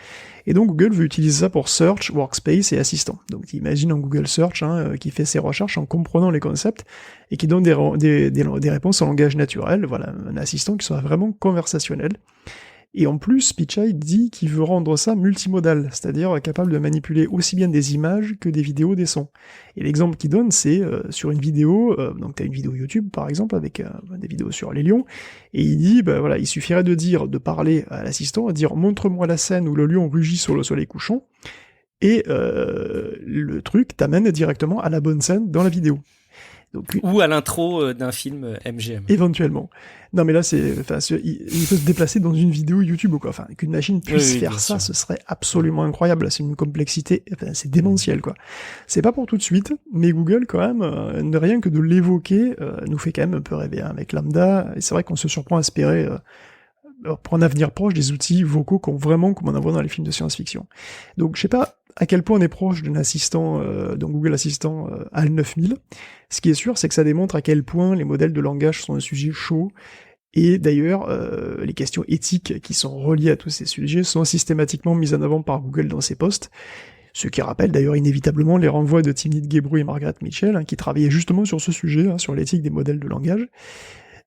Et donc, Google veut utiliser ça pour Search, Workspace et Assistant. Donc, imagine un Google Search, qui fait ses recherches en comprenant les concepts et qui donne des réponses en langage naturel. Voilà, un assistant qui soit vraiment conversationnel. Et en plus, Pichai dit qu'il veut rendre ça multimodal, c'est-à-dire capable de manipuler aussi bien des images que des vidéos, des sons. Et l'exemple qu'il donne, c'est sur une vidéo, donc t'as une vidéo YouTube par exemple, avec des vidéos sur les lions, et il dit, bah voilà, il suffirait de parler à l'assistant, à dire « montre-moi la scène où le lion rugit sur le soleil couchant », et le truc t'amène directement à la bonne scène dans la vidéo. Donc, ou à l'intro d'un film MGM. Éventuellement. Non mais là il peut se déplacer dans une vidéo YouTube ou quoi. Enfin, qu'une machine puisse faire ça, ce serait absolument incroyable. C'est une complexité, c'est démentiel quoi. C'est pas pour tout de suite, mais Google quand même, ne rien que de l'évoquer, nous fait quand même un peu rêver avec Lambda. Et c'est vrai qu'on se surprend à espérer pour un avenir proche des outils vocaux comme on en voit dans les films de science-fiction. Donc je sais pas à quel point on est proche d'un assistant, d'un Google Assistant HAL 9000. Ce qui est sûr, c'est que ça démontre à quel point les modèles de langage sont un sujet chaud, et d'ailleurs, les questions éthiques qui sont reliées à tous ces sujets sont systématiquement mises en avant par Google dans ses posts, ce qui rappelle d'ailleurs inévitablement les renvois de Timnit Gebru et Margaret Mitchell, qui travaillaient justement sur ce sujet, sur l'éthique des modèles de langage,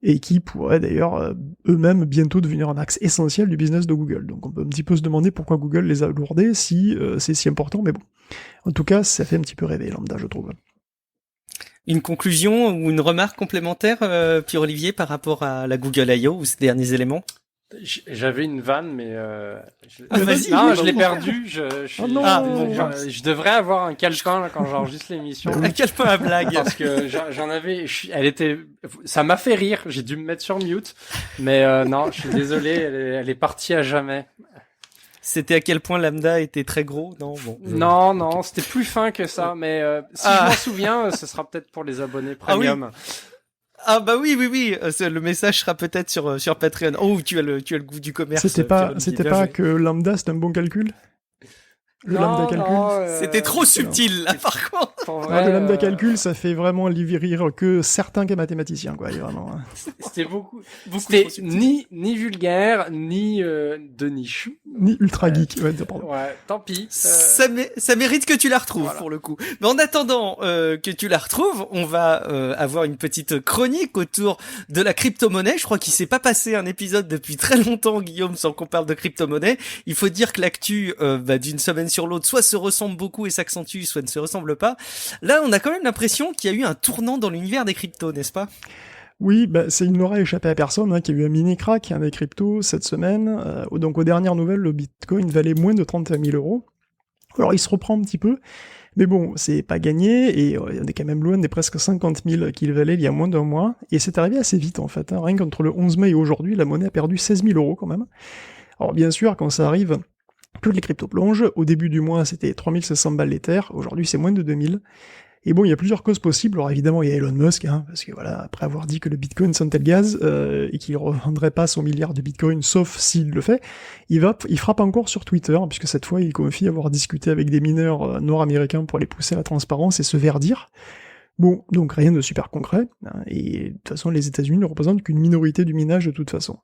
et qui pourraient d'ailleurs eux-mêmes bientôt devenir un axe essentiel du business de Google. Donc on peut un petit peu se demander pourquoi Google les a lourdés si c'est si important, mais bon. En tout cas, ça fait un petit peu rêver, Lambda, je trouve. Une conclusion ou une remarque complémentaire, Pierre-Olivier, par rapport à la Google I.O. ou ces derniers éléments? J'avais une vanne, mais vas-y, je l'ai perdu. Je devrais avoir un calepin là, quand j'enregistre l'émission. Un calepin à blague. Parce que j'en avais. Ça m'a fait rire. J'ai dû me mettre sur mute, mais non, je suis désolé. Elle est partie à jamais. C'était à quel point Lambda était très gros, non? Bon. Non, c'était plus fin que ça. Mais si je m'en souviens, ce sera peut-être pour les abonnés premium. Ah bah oui, le message sera peut-être sur Patreon. Oh, tu as le goût du commerce. C'était pas que Lambda c'est un bon calcul? Lambda calcul. C'était trop subtil, là, par contre. Le Lambda calcul, ça fait vraiment rire que certains mathématiciens, quoi, vraiment. C'était beaucoup c'était ni vulgaire, ni de niche. Ni ultra geek, pardon. Ouais, tant pis. Ça mérite que tu la retrouves, pour le coup. Mais en attendant que tu la retrouves, on va avoir une petite chronique autour de la crypto-monnaie. Je crois qu'il s'est pas passé un épisode depuis très longtemps, Guillaume, sans qu'on parle de crypto-monnaie. Il faut dire que l'actu, d'une semaine sur l'autre, soit se ressemble beaucoup et s'accentue, soit ne se ressemble pas. Là, on a quand même l'impression qu'il y a eu un tournant dans l'univers des cryptos, n'est-ce pas? Oui, il n'aura échappé à personne, qu'il y a eu un mini-crack des cryptos cette semaine. Donc aux dernières nouvelles, le Bitcoin valait moins de 31 000 euros. Alors il se reprend un petit peu, mais bon, c'est pas gagné, et on est quand même loin des presque 50 000 qu'il valait il y a moins d'un mois, et c'est arrivé assez vite en fait. Rien qu'entre le 11 mai et aujourd'hui, la monnaie a perdu 16 000 euros quand même. Alors bien sûr, quand ça arrive, toutes les cryptos plongent. Au début du mois, c'était 3500 balles l'Ether. Aujourd'hui, c'est moins de 2000. Et bon, il y a plusieurs causes possibles. Alors évidemment, il y a Elon Musk, parce que voilà, après avoir dit que le Bitcoin sentait le gaz, et qu'il revendrait pas son milliard de Bitcoin, sauf s'il le fait, il frappe encore sur Twitter, puisque cette fois, il confie avoir discuté avec des mineurs nord-américains pour les pousser à la transparence et se verdir. Bon, donc rien de super concret, et de toute façon, les États-Unis ne représentent qu'une minorité du minage de toute façon.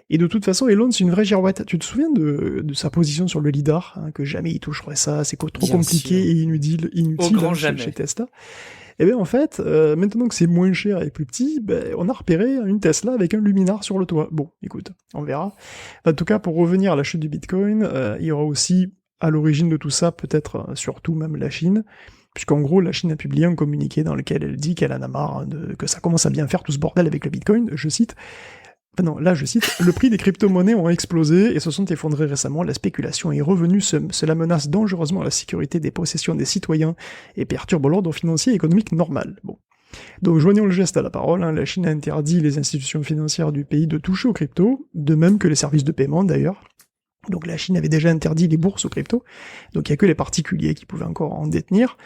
Et de toute façon, Elon, c'est une vraie girouette. Tu te souviens de sa position sur le lidar, que jamais il toucherait ça, c'est trop compliqué et inutile chez Tesla. Et bien en fait, maintenant que c'est moins cher et plus petit, on a repéré une Tesla avec un luminar sur le toit. Bon, écoute, on verra. En tout cas, pour revenir à la chute du Bitcoin, il y aura aussi, à l'origine de tout ça, peut-être surtout même la Chine, puisqu'en gros, la Chine a publié un communiqué dans lequel elle dit qu'elle en a marre, que ça commence à bien faire tout ce bordel avec le Bitcoin, je cite. Enfin non, là je cite, le prix des crypto-monnaies ont explosé et se sont effondrés récemment, la spéculation est revenue, cela menace dangereusement la sécurité des possessions des citoyens et perturbe l'ordre financier et économique normal. Bon. Donc joignons le geste à la parole, la Chine a interdit les institutions financières du pays de toucher aux cryptos, de même que les services de paiement d'ailleurs. Donc la Chine avait déjà interdit les bourses aux cryptos, donc il n'y a que les particuliers qui pouvaient encore en détenir.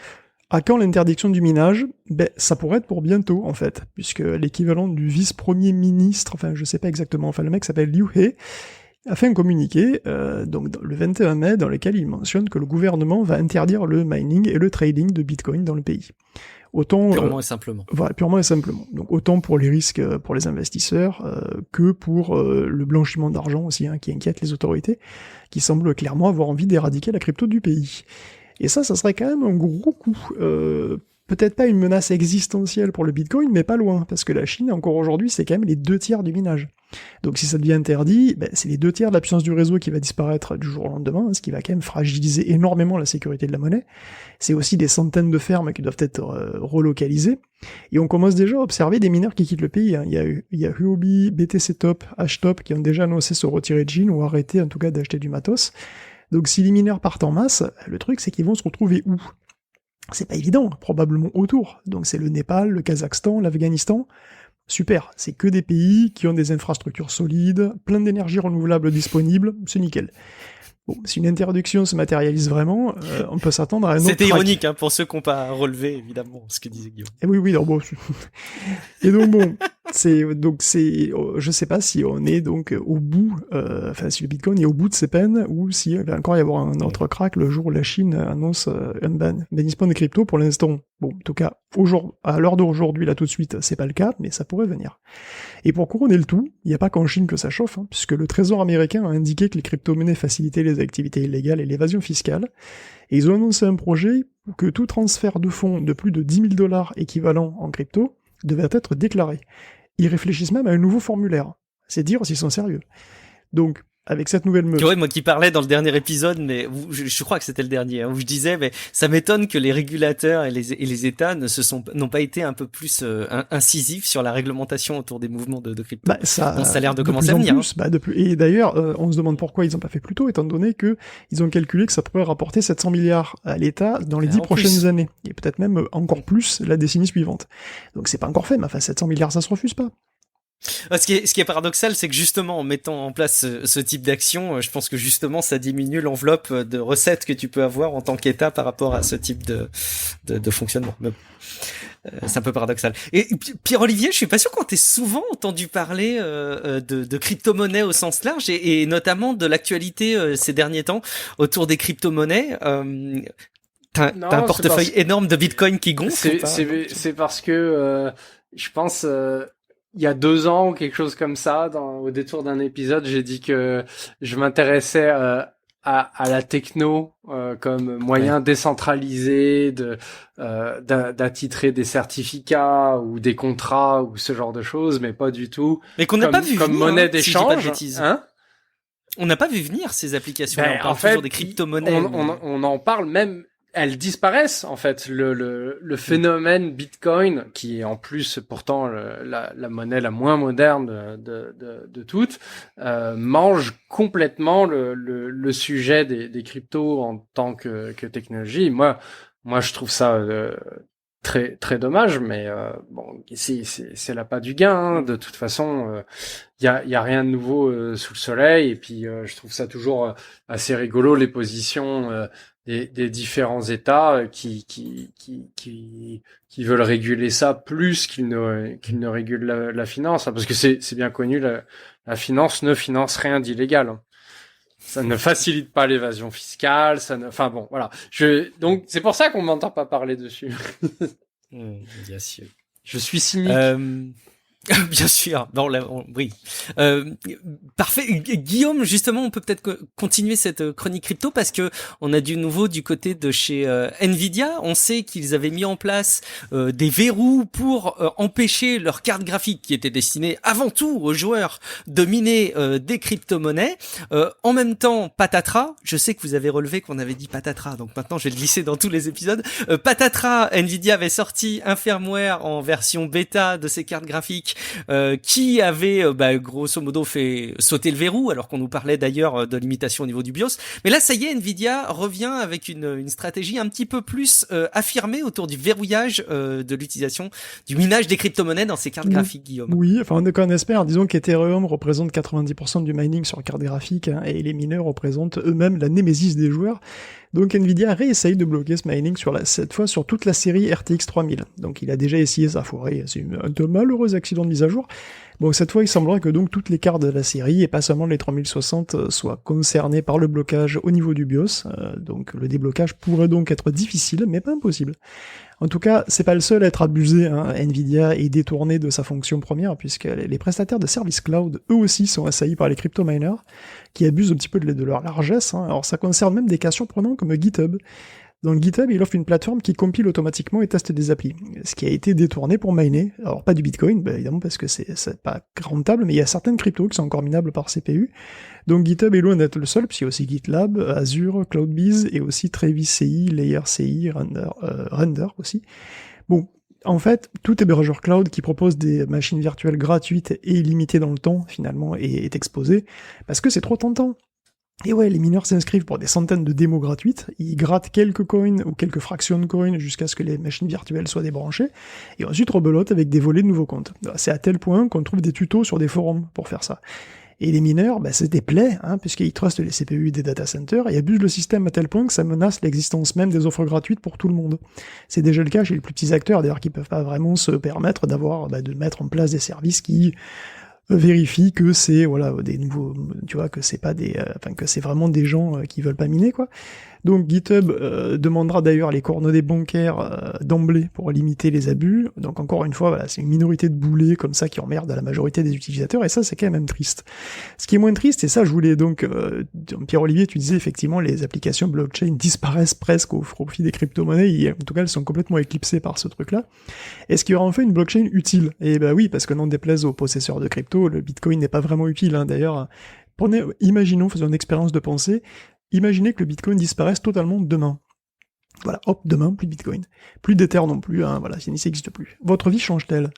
À quand l'interdiction du minage? Ça pourrait être pour bientôt, en fait, puisque l'équivalent du vice-premier ministre, enfin, je sais pas exactement, enfin, le mec s'appelle Liu He, a fait un communiqué, donc le 21 mai, dans lequel il mentionne que le gouvernement va interdire le mining et le trading de Bitcoin dans le pays. Autant, purement et simplement. Voilà, purement et simplement. Donc autant pour les risques pour les investisseurs que pour le blanchiment d'argent aussi, qui inquiète les autorités, qui semblent clairement avoir envie d'éradiquer la crypto du pays. Et ça serait quand même un gros coup. Peut-être pas une menace existentielle pour le Bitcoin, mais pas loin, parce que la Chine, encore aujourd'hui, c'est quand même les 2/3 du minage. Donc si ça devient interdit, c'est les 2/3 de la puissance du réseau qui va disparaître du jour au lendemain, ce qui va quand même fragiliser énormément la sécurité de la monnaie. C'est aussi des centaines de fermes qui doivent être relocalisées. Et on commence déjà à observer des mineurs qui quittent le pays. Il y a Huobi, BTC Top, Htop qui ont déjà annoncé se retirer de Chine ou arrêter en tout cas d'acheter du matos. Donc si les mineurs partent en masse, le truc c'est qu'ils vont se retrouver où? C'est pas évident, probablement autour. Donc c'est le Népal, le Kazakhstan, l'Afghanistan. Super, c'est que des pays qui ont des infrastructures solides, plein d'énergie renouvelable disponible, c'est nickel. Bon, si une interdiction se matérialise vraiment, on peut s'attendre à un autre C'était crack. ironique, pour ceux qui n'ont pas relevé, évidemment, ce que disait Guillaume. Et oui, non, bon. Et donc bon, je sais pas si on est donc au bout, si le Bitcoin est au bout de ses peines, ou s'il va encore y avoir un autre crack le jour où la Chine annonce un bannissement des cryptos. Pour l'instant, bon, en tout cas, à l'heure d'aujourd'hui, là tout de suite, c'est pas le cas, mais ça pourrait venir. Et pour couronner le tout, il n'y a pas qu'en Chine que ça chauffe, puisque le Trésor américain a indiqué que les crypto-monnaies facilitaient les activités illégales et l'évasion fiscale, et ils ont annoncé un projet où que tout transfert de fonds de plus de 10 000 $ équivalent en crypto devait être déclaré. Ils réfléchissent même à un nouveau formulaire. C'est dire s'ils sont sérieux. Donc, avec cette nouvelle meute... Ouais, moi qui parlais dans le dernier épisode, mais je crois que c'était le dernier, où je disais, mais ça m'étonne que les régulateurs et les États n'ont pas été un peu plus incisifs sur la réglementation autour des mouvements de crypto. Ça a l'air de commencer à venir. Et d'ailleurs, on se demande pourquoi ils n'ont pas fait plus tôt, étant donné que ils ont calculé que ça pourrait rapporter 700 milliards à l'État dans les 10 prochaines années, et peut-être même encore plus la décennie suivante. Donc c'est pas encore fait, mais 700 milliards, ça se refuse pas. Ce qui est paradoxal, c'est que justement, en mettant en place ce type d'action, je pense que justement, ça diminue l'enveloppe de recettes que tu peux avoir en tant qu'État par rapport à ce type de fonctionnement. C'est un peu paradoxal. Et Pierre-Olivier, je suis pas sûr qu'on t'ait souvent entendu parler de crypto-monnaies au sens large et notamment de l'actualité ces derniers temps autour des crypto-monnaies. T'as un portefeuille énorme de Bitcoin qui gonfle. C'est parce que je pense... il y a 2 ans ou quelque chose comme ça, au détour d'un épisode, j'ai dit que je m'intéressais à la techno comme moyen décentralisé d'attitrer des certificats ou des contrats ou ce genre de choses, mais pas du tout. Mais qu'on n'a pas vu comme venir, monnaie d'échange. On n'a pas vu venir ces applications. On parle en fait, toujours des crypto-monnaies. On en parle même. Elles disparaissent en fait. Le phénomène Bitcoin, qui est en plus pourtant la monnaie la moins moderne de toutes, mange complètement le sujet des cryptos en tant que technologie. Moi je trouve ça très très dommage, mais bon, c'est l'appât du gain. De toute façon, il y a rien de nouveau sous le soleil. Et puis je trouve ça toujours assez rigolo les positions des différents États qui veulent réguler ça plus qu'ils ne régulent la finance, parce que c'est bien connu, la finance ne finance rien d'illégal. Ça ne facilite pas l'évasion fiscale, enfin bon, voilà. Donc c'est pour ça qu'on m'entend pas parler dessus. Bien sûr. Je suis cynique. Bien sûr. Bon, là, oui. Parfait. Guillaume, justement, on peut peut-être continuer cette chronique crypto parce que on a du nouveau du côté de chez Nvidia. On sait qu'ils avaient mis en place des verrous pour empêcher leurs cartes graphiques qui étaient destinées avant tout aux joueurs de miner des crypto-monnaies. En même temps, Patatras, je sais que vous avez relevé qu'on avait dit Patatras, donc maintenant je vais le glisser dans tous les épisodes. Patatras, Nvidia avait sorti un firmware en version bêta de ses cartes graphiques qui avait grosso modo fait sauter le verrou, alors qu'on nous parlait d'ailleurs de limitation au niveau du BIOS. Mais là, ça y est, Nvidia revient avec une stratégie un petit peu plus affirmée autour du verrouillage de l'utilisation du minage des crypto-monnaies dans ces cartes graphiques, Guillaume. Oui, enfin on espère. Disons qu'Ethereum représente 90% du mining sur carte graphique, hein, et les mineurs représentent eux-mêmes la némésis des joueurs. Donc Nvidia réessaye de bloquer ce mining cette fois sur toute la série RTX 3000. Donc il a déjà essayé, ça a foiré, c'est un malheureux accident de mise à jour. Bon, cette fois, il semblerait que donc toutes les cartes de la série, et pas seulement les 3060, soient concernées par le blocage au niveau du BIOS. Donc le déblocage pourrait donc être difficile, mais pas impossible. En tout cas, c'est pas le seul à être abusé, hein. Nvidia est détourné de sa fonction première, puisque les prestataires de services cloud, eux aussi, sont assaillis par les crypto-miners, qui abusent un petit peu de leur largesse, hein. Alors ça concerne même des cas surprenants comme GitHub. Donc GitHub, il offre une plateforme qui compile automatiquement et teste des applis, ce qui a été détourné pour miner. Alors pas du Bitcoin, évidemment, parce que c'est pas rentable, mais il y a certaines cryptos qui sont encore minables par CPU. Donc GitHub est loin d'être le seul, puisqu'il y a aussi GitLab, Azure, CloudBees, et aussi Travis CI, Layer CI, Render aussi. Bon, en fait, tout hébergeur cloud qui propose des machines virtuelles gratuites et illimitées dans le temps, finalement, est exposé, parce que c'est trop tentant. Et ouais, les mineurs s'inscrivent pour des centaines de démos gratuites, ils grattent quelques coins ou quelques fractions de coins jusqu'à ce que les machines virtuelles soient débranchées, et ensuite rebelotent avec des volets de nouveaux comptes. C'est à tel point qu'on trouve des tutos sur des forums pour faire ça. Et les mineurs, c'est des plaies, hein, puisqu'ils trustent les CPU des data centers et abusent le système à tel point que ça menace l'existence même des offres gratuites pour tout le monde. C'est déjà le cas chez les plus petits acteurs, d'ailleurs, qui peuvent pas vraiment se permettre de mettre en place des services qui vérifie que c'est des nouveaux, tu vois, que c'est pas que c'est vraiment des gens qui veulent pas miner, quoi. Donc GitHub demandera d'ailleurs les coordonnées bancaires d'emblée pour limiter les abus. Donc encore une fois, c'est une minorité de boulets comme ça qui emmerdent à la majorité des utilisateurs, et ça c'est quand même triste. Ce qui est moins triste, et ça je voulais donc, Pierre-Olivier, tu disais effectivement les applications blockchain disparaissent presque au profit des crypto-monnaies, en tout cas elles sont complètement éclipsées par ce truc-là. Est-ce qu'il y aura enfin une blockchain utile? Et oui, parce que n'en déplaise aux possesseurs de crypto, le Bitcoin n'est pas vraiment utile, hein. D'ailleurs, imaginons, faisons une expérience de pensée, imaginez que le Bitcoin disparaisse totalement demain. Voilà, hop, demain, plus de Bitcoin. Plus d'Ether non plus, hein, voilà, ça n'existe plus. Votre vie change-t-elle?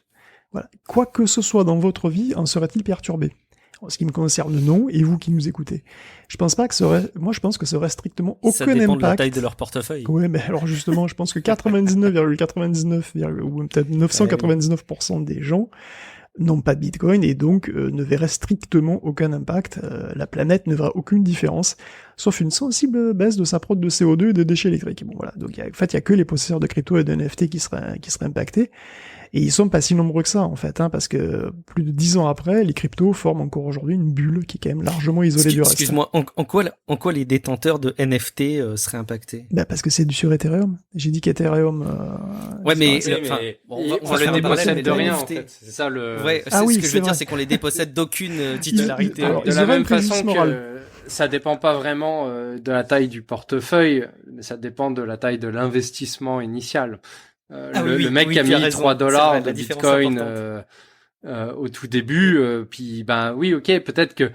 Voilà. Quoi que ce soit dans votre vie, en serait-il perturbé? En ce qui me concerne, non, et vous qui nous écoutez. Je pense pas que moi je pense que ça aurait strictement aucun impact. Ça dépend de la taille de leur portefeuille. Ouais, mais alors justement, je pense que 99,99, ou peut-être 999% des gens n'ont pas de Bitcoin et donc ne verraient strictement aucun impact. La planète ne verra aucune différence, sauf une sensible baisse de sa prod de CO2 et de déchets électriques. Bon voilà, donc en fait il y a que les possesseurs de crypto et de NFT qui seraient impactés. Et ils sont pas si nombreux que ça, en fait, hein, parce que plus de 10 ans après, les cryptos forment encore aujourd'hui une bulle qui est quand même largement isolée du reste. Excuse-moi, en quoi les détenteurs de NFT seraient impactés? Parce que c'est sur Ethereum. J'ai dit qu'Ethereum... on le dépossède de rien, en fait. C'est ça le... Ouais, ce que je veux dire, c'est qu'on les dépossède d'aucune titularité. De la même façon que ça dépend pas vraiment de la taille du portefeuille, mais ça dépend de la taille de l'investissement initial. Le mec qui a mis $3 de Bitcoin au tout début, puis peut-être que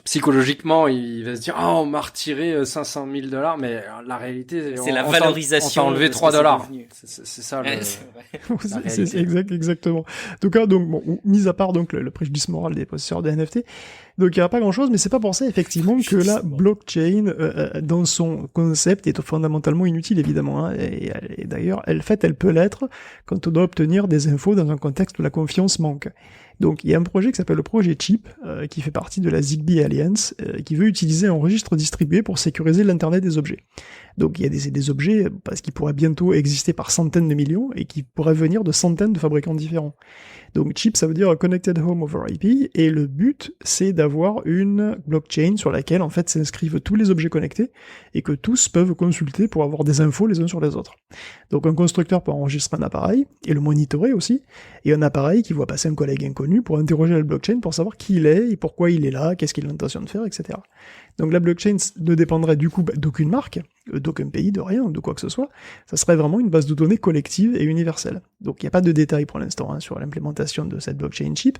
psychologiquement il va se dire on m'a retiré $500,000, mais la réalité c'est la valorisation. On t'a enlevé $3. C'est ça. C'est exactement. En tout cas, donc mis à part donc le préjudice moral des possesseurs de NFT, donc il n'y a pas grand-chose, mais c'est pas pour ça effectivement que la blockchain dans son concept est fondamentalement inutile évidemment, hein, et d'ailleurs elle peut l'être quand on doit obtenir des infos dans un contexte où la confiance manque. Donc il y a un projet qui s'appelle le projet Chip, qui fait partie de la Zigbee Alliance, qui veut utiliser un registre distribué pour sécuriser l'Internet des objets. Donc il y a des objets parce qu'ils pourraient bientôt exister par centaines de millions et qui pourraient venir de centaines de fabricants différents. Donc Chip, ça veut dire Connected Home over IP, et le but, c'est d'avoir une blockchain sur laquelle en fait s'inscrivent tous les objets connectés et que tous peuvent consulter pour avoir des infos les uns sur les autres. Donc un constructeur peut enregistrer un appareil et le monitorer aussi, et un appareil qui voit passer un collègue inconnu pour interroger la blockchain pour savoir qui il est et pourquoi il est là, qu'est-ce qu'il a l'intention de faire, etc. Donc la blockchain ne dépendrait du coup d'aucune marque, d'aucun pays, de rien, de quoi que ce soit. Ça serait vraiment une base de données collective et universelle. Donc il n'y a pas de détails pour l'instant sur l'implémentation de cette blockchain chip,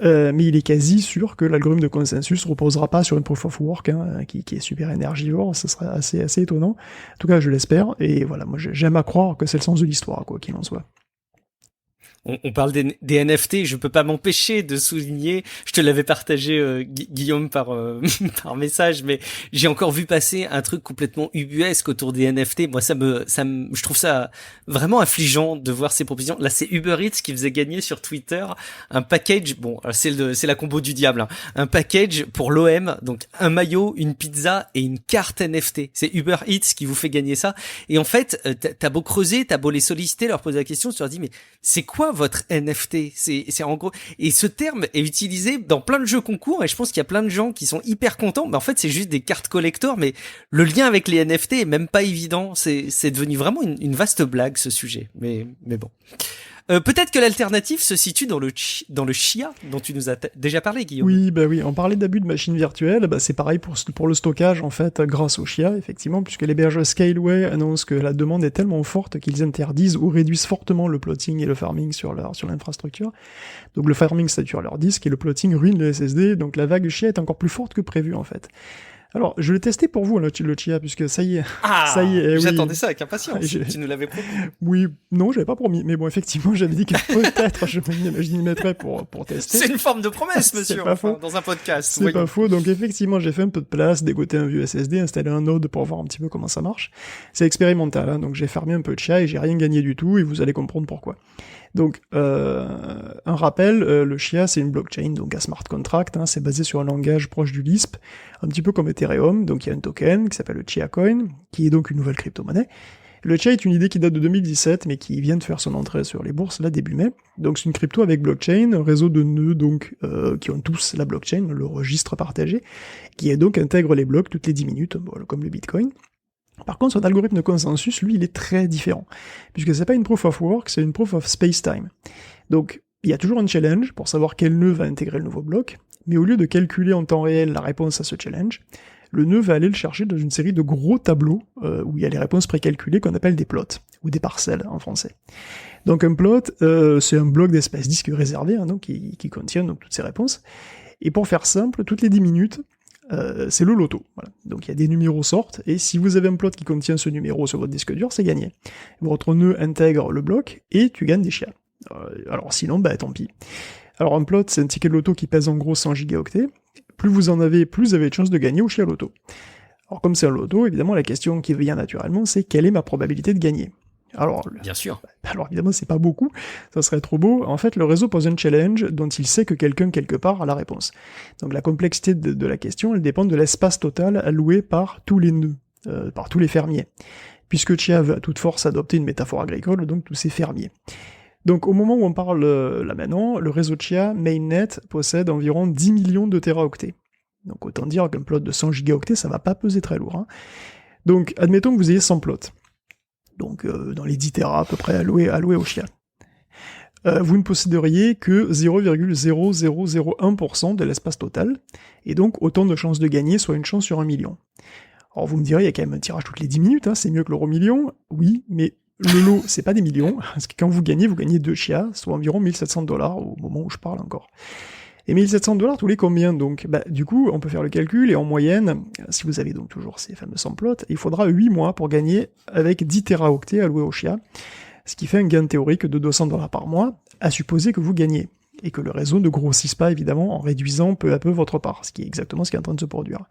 mais il est quasi sûr que l'algorithme de consensus ne reposera pas sur une proof of work qui est super énergivore. Ce serait assez étonnant. En tout cas, je l'espère, et voilà, moi j'aime à croire que c'est le sens de l'histoire, quoi qu'il en soit. on parle des NFT, je peux pas m'empêcher de souligner, je te l'avais partagé Guillaume par message, mais j'ai encore vu passer un truc complètement ubuesque autour des NFT. Moi je trouve ça vraiment affligeant de voir ces propositions. Là c'est Uber Eats qui faisait gagner sur Twitter un package, bon c'est la combo du diable, hein, un package pour l'OM, donc un maillot, une pizza et une carte NFT. C'est Uber Eats qui vous fait gagner ça. Et en fait, t'as beau creuser, t'as beau les solliciter, leur poser la question, tu leur dis mais c'est quoi votre NFT? C'est en gros, et ce terme est utilisé dans plein de jeux concours, et je pense qu'il y a plein de gens qui sont hyper contents, mais en fait c'est juste des cartes collector, mais le lien avec les NFT est même pas évident, c'est devenu vraiment une vaste blague ce sujet, mais bon. Peut-être que l'alternative se situe dans le Chia dont tu nous as déjà parlé, Guillaume. Oui, on parlait d'abus de machines virtuelles, c'est pareil pour le stockage en fait, grâce au Chia effectivement, puisque l'hébergeur Scaleway annonce que la demande est tellement forte qu'ils interdisent ou réduisent fortement le plotting et le farming sur l'infrastructure. Donc le farming sature leur disque et le plotting ruine le SSD, donc la vague Chia est encore plus forte que prévu en fait. Alors, je l'ai testé pour vous, le Chia, puisque ça y est. J'attendais ça avec impatience. Tu nous l'avais promis. Oui, non, j'avais pas promis. Mais bon, effectivement, j'avais dit que peut-être je m'y mettrais pour tester. C'est une forme de promesse, monsieur. C'est pas faux. Dans un podcast. C'est pas faux. Donc, effectivement, j'ai fait un peu de place, dégoté un vieux SSD, installé un node pour voir un petit peu comment ça marche. C'est expérimental, hein. Donc j'ai farmé un peu de Chia et j'ai rien gagné du tout et vous allez comprendre pourquoi. Donc, un rappel, le Chia, c'est une blockchain, donc un smart contract, hein, c'est basé sur un langage proche du Lisp, un petit peu comme Ethereum, donc il y a un token qui s'appelle le Chia Coin, qui est donc une nouvelle crypto-monnaie. Le Chia est une idée qui date de 2017, mais qui vient de faire son entrée sur les bourses, là, début mai. Donc c'est une crypto avec blockchain, un réseau de nœuds, donc, qui ont tous la blockchain, le registre partagé, qui donc intègre les blocs toutes les 10 minutes, comme le Bitcoin. Par contre, son algorithme de consensus, lui, il est très différent, puisque c'est pas une proof of work, c'est une proof of space-time. Donc, il y a toujours un challenge pour savoir quel nœud va intégrer le nouveau bloc, mais au lieu de calculer en temps réel la réponse à ce challenge, le nœud va aller le chercher dans une série de gros tableaux où il y a les réponses précalculées qu'on appelle des plots, ou des parcelles en français. Donc un plot, c'est un bloc d'espace disque réservé, hein, donc, qui contient donc, toutes ces réponses. Et pour faire simple, toutes les 10 minutes, c'est le loto. Voilà. Donc il y a des numéros sortent, et si vous avez un plot qui contient ce numéro sur votre disque dur, c'est gagné. Votre nœud intègre le bloc, et tu gagnes des chiens. Alors sinon, tant pis. Alors un plot, c'est un ticket de loto qui pèse en gros 100 gigaoctets. Plus vous en avez, plus vous avez de chances de gagner au chia loto. Alors comme c'est un loto, évidemment la question qui vient naturellement, c'est quelle est ma probabilité de gagner? Alors, bien sûr. Alors évidemment, c'est pas beaucoup, ça serait trop beau. En fait, le réseau pose un challenge dont il sait que quelqu'un quelque part a la réponse. Donc la complexité de la question, elle dépend de l'espace total alloué par tous les nœuds, par tous les fermiers. Puisque Chia veut à toute force adopter une métaphore agricole, donc tous ces fermiers. Donc au moment où on parle là maintenant, le réseau Chia, Mainnet, possède environ 10 millions de téraoctets. Donc autant dire qu'un plot de 100 gigaoctets, ça va pas peser très lourd. Hein. Donc admettons que vous ayez 100 plots. Donc dans les 10 Tera à peu près alloués au Chia. Vous ne posséderiez que 0,0001% de l'espace total, et donc autant de chances de gagner, soit une chance sur 1 million. Alors vous me direz, il y a quand même un tirage toutes les 10 minutes, hein, c'est mieux que l'euro million, oui, mais le lot, c'est pas des millions, parce que quand vous gagnez 2 Chia, soit environ $1 700 au moment où je parle encore. Et $1 700 tous les combien donc? Du coup, on peut faire le calcul, et en moyenne, si vous avez donc toujours ces fameux 100 plots, il faudra 8 mois pour gagner avec 10 téraoctets alloués au Chia, ce qui fait un gain théorique de $200 par mois, à supposer que vous gagnez, et que le réseau ne grossisse pas évidemment en réduisant peu à peu votre part, ce qui est exactement ce qui est en train de se produire.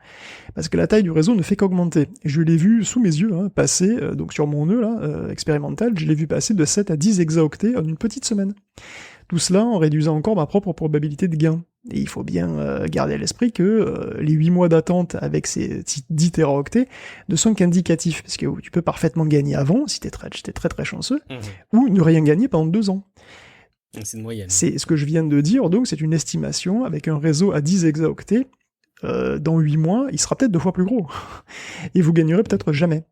Parce que la taille du réseau ne fait qu'augmenter. Je l'ai vu sous mes yeux passer, donc sur mon nœud là, expérimental, je l'ai vu passer de 7 à 10 hexaoctets en une petite semaine. Tout cela en réduisant encore ma propre probabilité de gain. Et il faut bien garder à l'esprit que les 8 mois d'attente avec ces 10 téraoctets ne sont qu'indicatifs, parce que tu peux parfaitement gagner avant, si t'es très chanceux, ou ne rien gagner pendant 2 ans. C'est une moyenne. C'est ce que je viens de dire, donc c'est une estimation avec un réseau à 10 hexaoctets. Dans 8 mois, il sera peut-être 2 fois plus gros. Et vous gagnerez peut-être jamais,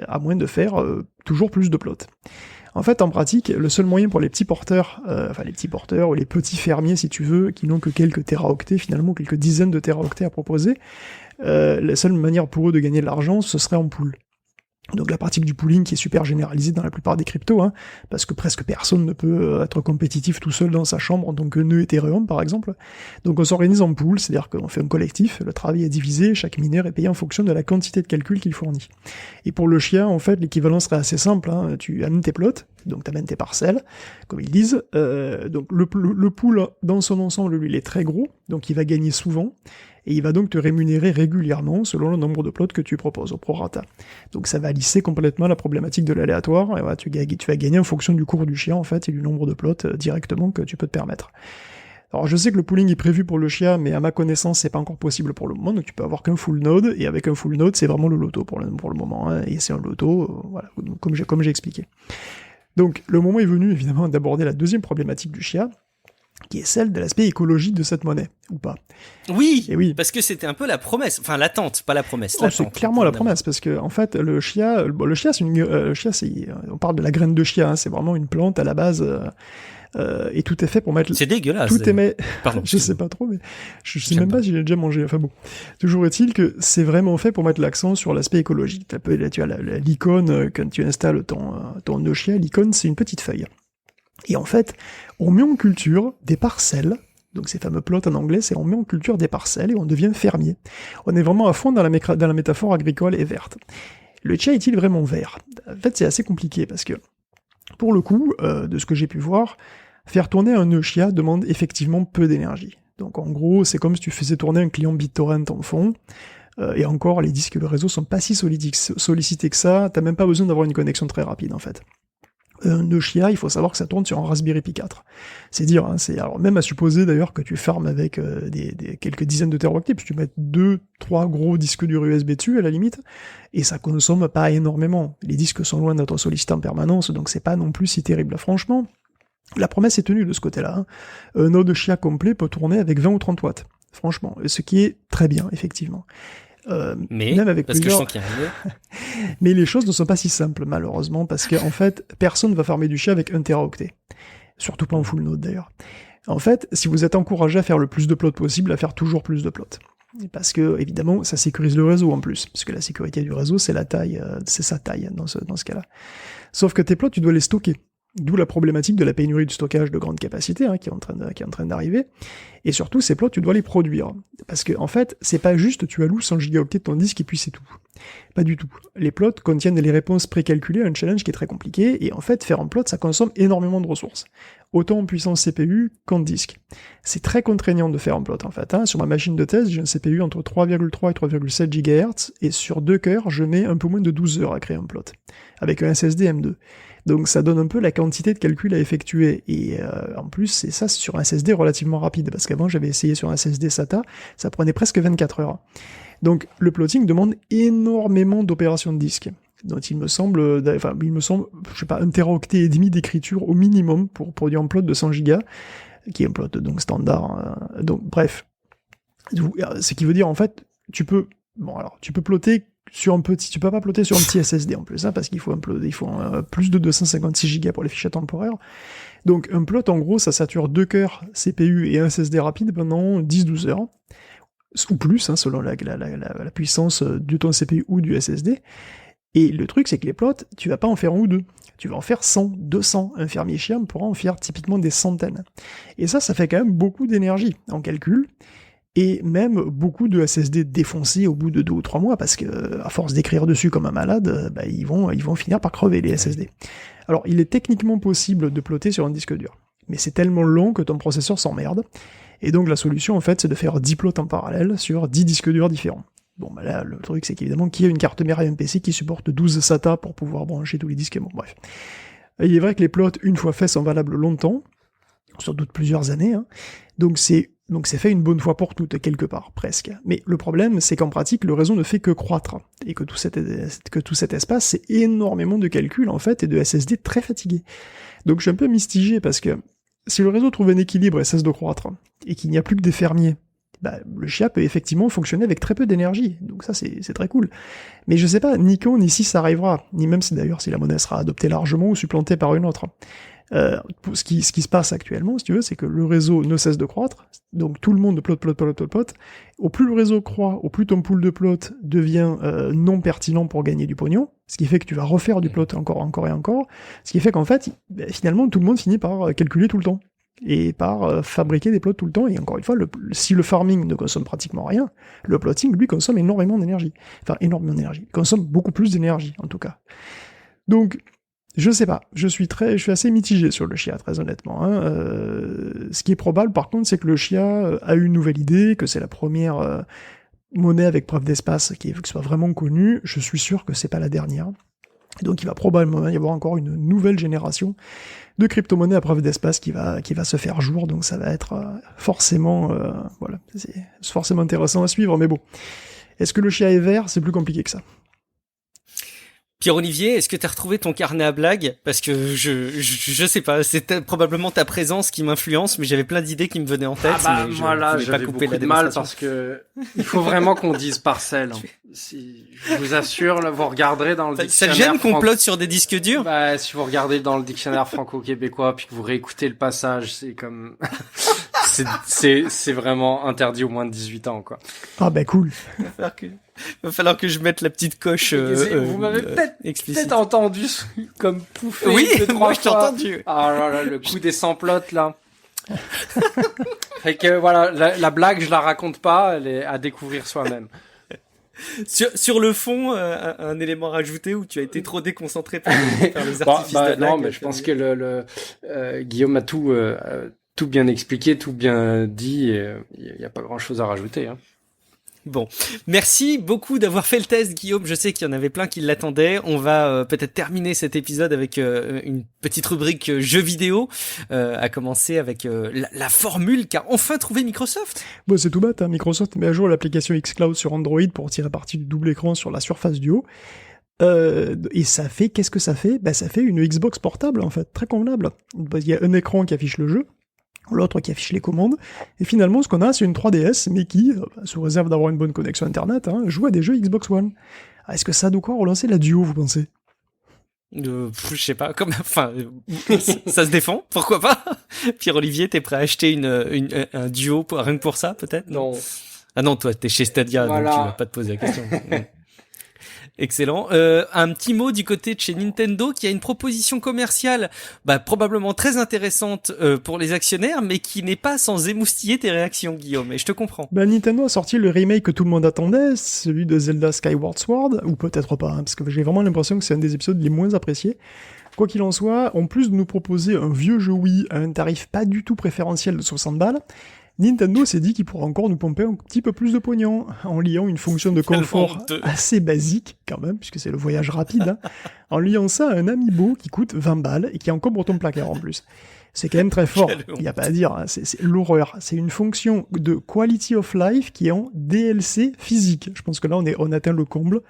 à moins de faire toujours plus de plots. En fait, en pratique, le seul moyen pour les petits porteurs, ou les petits fermiers, si tu veux, qui n'ont que quelques téraoctets, finalement, quelques dizaines de téraoctets à proposer, la seule manière pour eux de gagner de l'argent, ce serait en pool. Donc la pratique du pooling qui est super généralisée dans la plupart des cryptos, hein, parce que presque personne ne peut être compétitif tout seul dans sa chambre en tant que nœud Ethereum par exemple. Donc on s'organise en pool, c'est-à-dire qu'on fait un collectif, le travail est divisé, chaque mineur est payé en fonction de la quantité de calcul qu'il fournit. Et pour le Chia, en fait, l'équivalent serait assez simple, hein, tu amènes tes plots, donc t'amènes tes parcelles, comme ils disent. Donc le pool dans son ensemble, lui, il est très gros, donc il va gagner souvent, et il va donc te rémunérer régulièrement selon le nombre de plots que tu proposes au prorata. Donc ça va lisser complètement la problématique de l'aléatoire, et voilà, tu vas gagner en fonction du cours du chien, en fait, et du nombre de plots directement que tu peux te permettre. Alors je sais que le pooling est prévu pour le chia, mais à ma connaissance c'est pas encore possible pour le moment, donc tu peux avoir qu'un full node, et avec un full node c'est vraiment le loto pour le moment, hein, et c'est un loto, voilà, comme j'ai expliqué. Donc le moment est venu évidemment d'aborder la deuxième problématique du chia, qui est celle de l'aspect écologique de cette monnaie, ou pas. Oui, Et oui, parce que c'était un peu la promesse, enfin l'attente, pas la promesse, oh, c'est l'attente. clairement la promesse, parce que en fait le chia, on parle de la graine de chia, hein, c'est vraiment une plante à la base. Et tout est fait pour mettre. C'est dégueulasse. Tout est mis. Pardon. Je sais pas trop, mais je sais même pas si j'ai déjà mangé. Enfin bon. Toujours est-il que c'est vraiment fait pour mettre l'accent sur l'aspect écologique. Tu as l'icône, quand tu installes ton Nokia, l'icône, c'est une petite feuille. Et en fait, on met en culture des parcelles. Donc ces fameux plots en anglais, c'est on met en culture des parcelles et on devient fermier. On est vraiment à fond dans la métaphore agricole et verte. Le chia est-il vraiment vert? En fait, c'est assez compliqué parce que, pour le coup, de ce que j'ai pu voir, faire tourner un nœud chia demande effectivement peu d'énergie. Donc en gros, c'est comme si tu faisais tourner un client BitTorrent en fond, et encore, les disques et le réseau sont pas si sollicités que ça, t'as même pas besoin d'avoir une connexion très rapide en fait. Un nœud chia, il faut savoir que ça tourne sur un Raspberry Pi 4. C'est dire, hein, alors même à supposer d'ailleurs que tu farmes avec quelques dizaines de téraoctets, puis tu mets 2-3 gros disques durs USB dessus à la limite, et ça consomme pas énormément. Les disques sont loin d'être sollicités en permanence, donc c'est pas non plus si terrible. Franchement, la promesse est tenue de ce côté-là. Hein. Un node chia complet peut tourner avec 20 ou 30 watts. Franchement, ce qui est très bien, effectivement. Mais, même avec parce plusieurs... que je sens qu'il y a un Mais les choses ne sont pas si simples, malheureusement, parce qu'en fait, personne ne va farmer du chia avec 1 téraoctet. Surtout pas en full node, d'ailleurs. En fait, si vous êtes encouragé à faire le plus de plots possible, à faire toujours plus de plots. Parce que, évidemment, ça sécurise le réseau en plus. Parce que la sécurité du réseau, c'est la taille, c'est sa taille dans ce cas-là. Sauf que tes plots, tu dois les stocker. D'où la problématique de la pénurie de stockage de grande capacité, hein, qui est en train d'arriver. Et surtout, ces plots, tu dois les produire. Parce que, en fait, c'est pas juste tu alloues 100 gigaoctets de ton disque et puis c'est tout. Pas du tout. Les plots contiennent les réponses précalculées à un challenge qui est très compliqué, et en fait, faire un plot, ça consomme énormément de ressources. Autant en puissance CPU qu'en disque. C'est très contraignant de faire un plot, en fait. Hein. Sur ma machine de test, j'ai un CPU entre 3,3 et 3,7 GHz, et sur 2 cœurs, je mets un peu moins de 12 heures à créer un plot. Avec un SSD M2. Donc ça donne un peu la quantité de calcul à effectuer, et en plus c'est sur un SSD relativement rapide, parce qu'avant j'avais essayé sur un SSD SATA, ça prenait presque 24 heures. Donc le plotting demande énormément d'opérations de disque, dont il me semble, je sais pas, 1 téraoctet et demi d'écriture au minimum pour produire un plot de 100 Go, qui est un plot donc standard, donc bref. Ce qui veut dire en fait, tu peux plotter sur un petit, tu peux pas plotter sur un petit SSD en plus, hein, parce qu'il faut plus de 256 Go pour les fichiers temporaires. Donc un plot, en gros, ça sature 2 cœurs CPU et un SSD rapide pendant 10-12 heures, ou plus, hein, selon la puissance de ton CPU ou du SSD. Et le truc, c'est que les plots, tu vas pas en faire un ou deux. Tu vas en faire 100, 200. Un fermier chien pourra en faire typiquement des centaines. Et ça fait quand même beaucoup d'énergie en calcul. Et même beaucoup de SSD défoncés au bout de 2 ou 3 mois, parce que à force d'écrire dessus comme un malade, ils vont finir par crever les SSD. Alors, il est techniquement possible de plotter sur un disque dur, mais c'est tellement long que ton processeur s'emmerde, et donc la solution, en fait, c'est de faire 10 plots en parallèle sur 10 disques durs différents. Bon, là, le truc, c'est qu'évidemment, qu'il y a une carte mère MPC qui supporte 12 SATA pour pouvoir brancher tous les disques, bon, bref. Il est vrai que les plots, une fois faits, sont valables longtemps, sans doute plusieurs années, hein. Donc c'est fait une bonne fois pour toutes, quelque part, presque. Mais le problème, c'est qu'en pratique, le réseau ne fait que croître, et que tout cet espace, c'est énormément de calculs, en fait, et de SSD très fatigués. Donc je suis un peu mitigé, parce que si le réseau trouve un équilibre et cesse de croître, et qu'il n'y a plus que des fermiers, le chia peut effectivement fonctionner avec très peu d'énergie, donc ça c'est très cool. Mais je sais pas, ni quand ni si ça arrivera, ni même si d'ailleurs si la monnaie sera adoptée largement ou supplantée par une autre. Ce qui se passe actuellement, si tu veux, c'est que le réseau ne cesse de croître, donc tout le monde plot. Au plus le réseau croît, au plus ton pool de plot devient non pertinent pour gagner du pognon, ce qui fait que tu vas refaire du plot encore et encore, ce qui fait qu'en fait, finalement, tout le monde finit par calculer tout le temps, et par fabriquer des plots tout le temps, et encore une fois, si le farming ne consomme pratiquement rien, le plotting, lui, consomme énormément d'énergie. Enfin, énormément d'énergie. Il consomme beaucoup plus d'énergie, en tout cas. Donc, Je sais pas, je suis assez mitigé sur le Chia, très honnêtement. Hein. Ce qui est probable, par contre, c'est que le Chia a une nouvelle idée, que c'est la première monnaie avec preuve d'espace qui soit vraiment connue. Je suis sûr que c'est pas la dernière. Et donc il va probablement y avoir encore une nouvelle génération de crypto-monnaies à preuve d'espace qui va se faire jour. Donc ça va être forcément, voilà, c'est forcément intéressant à suivre. Mais bon, est-ce que le Chia est vert? C'est plus compliqué que ça. Pierre-Olivier, est-ce que t'as retrouvé ton carnet à blagues? Parce que je sais pas, c'était probablement ta présence qui m'influence, mais j'avais plein d'idées qui me venaient en tête. Mais moi là, j'avais beaucoup de mal parce que il faut vraiment qu'on dise parcelle. Si, je vous assure, là, vous regarderez dans le dictionnaire. Ça gêne qu'on plotte sur des disques durs? Bah, si vous regardez dans le dictionnaire franco-québécois puis que vous réécoutez le passage, c'est comme, c'est vraiment interdit au moins de 18 ans, quoi. Ah bah cool. Va falloir que je mette la petite coche. Vous m'avez peut-être entendu comme pouffer. Oui, moi je t'ai entendu. Ah là là, le coup des sans-plottes là. Fait que voilà, la blague, je la raconte pas, elle est à découvrir soi-même. Sur le fond, un élément rajouté où tu as été trop déconcentré par les artifices de blague. Non, mais je pense que Guillaume a tout bien expliqué, tout bien dit, il y a pas grand-chose à rajouter, hein. Bon, merci beaucoup d'avoir fait le test, Guillaume. Je sais qu'il y en avait plein qui l'attendaient. On va peut-être terminer cet épisode avec une petite rubrique jeux vidéo, à commencer avec la formule qu'a enfin trouvé Microsoft. Bon, c'est tout bête, hein. Microsoft met à jour l'application xCloud sur Android pour tirer parti du double écran sur la Surface Duo. Et ça fait, qu'est-ce que ça fait? Bah, ça fait une Xbox portable, en fait, très convenable. Il y a un écran qui affiche le jeu, l'autre qui affiche les commandes, et finalement ce qu'on a c'est une 3DS, mais qui, sous réserve d'avoir une bonne connexion internet, hein, joue à des jeux Xbox One. Est-ce que ça doit quoi relancer la Duo, vous pensez? Je sais pas, ça se défend, pourquoi pas? Pierre-Olivier, t'es prêt à acheter un Duo rien que pour ça, peut-être? Non. Ah non, toi t'es chez Stadia, voilà. Donc tu vas pas te poser la question. Excellent. Un petit mot du côté de chez Nintendo qui a une proposition commerciale probablement très intéressante pour les actionnaires, mais qui n'est pas sans émoustiller tes réactions, Guillaume, et je te comprends. Nintendo a sorti le remake que tout le monde attendait, celui de Zelda Skyward Sword, ou peut-être pas, hein, parce que j'ai vraiment l'impression que c'est un des épisodes les moins appréciés. Quoi qu'il en soit, en plus de nous proposer un vieux jeu Wii à un tarif pas du tout préférentiel de 60 balles, Nintendo s'est dit qu'il pourrait encore nous pomper un petit peu plus de pognon en liant une fonction de confort assez basique quand même, puisque c'est le voyage rapide, hein, en liant ça à un Amiibo qui coûte 20 balles et qui encombre ton placard en plus. C'est quand même très fort, il n'y a pas à dire, hein, c'est l'horreur. C'est une fonction de quality of life qui est en DLC physique. Je pense que là on atteint le comble.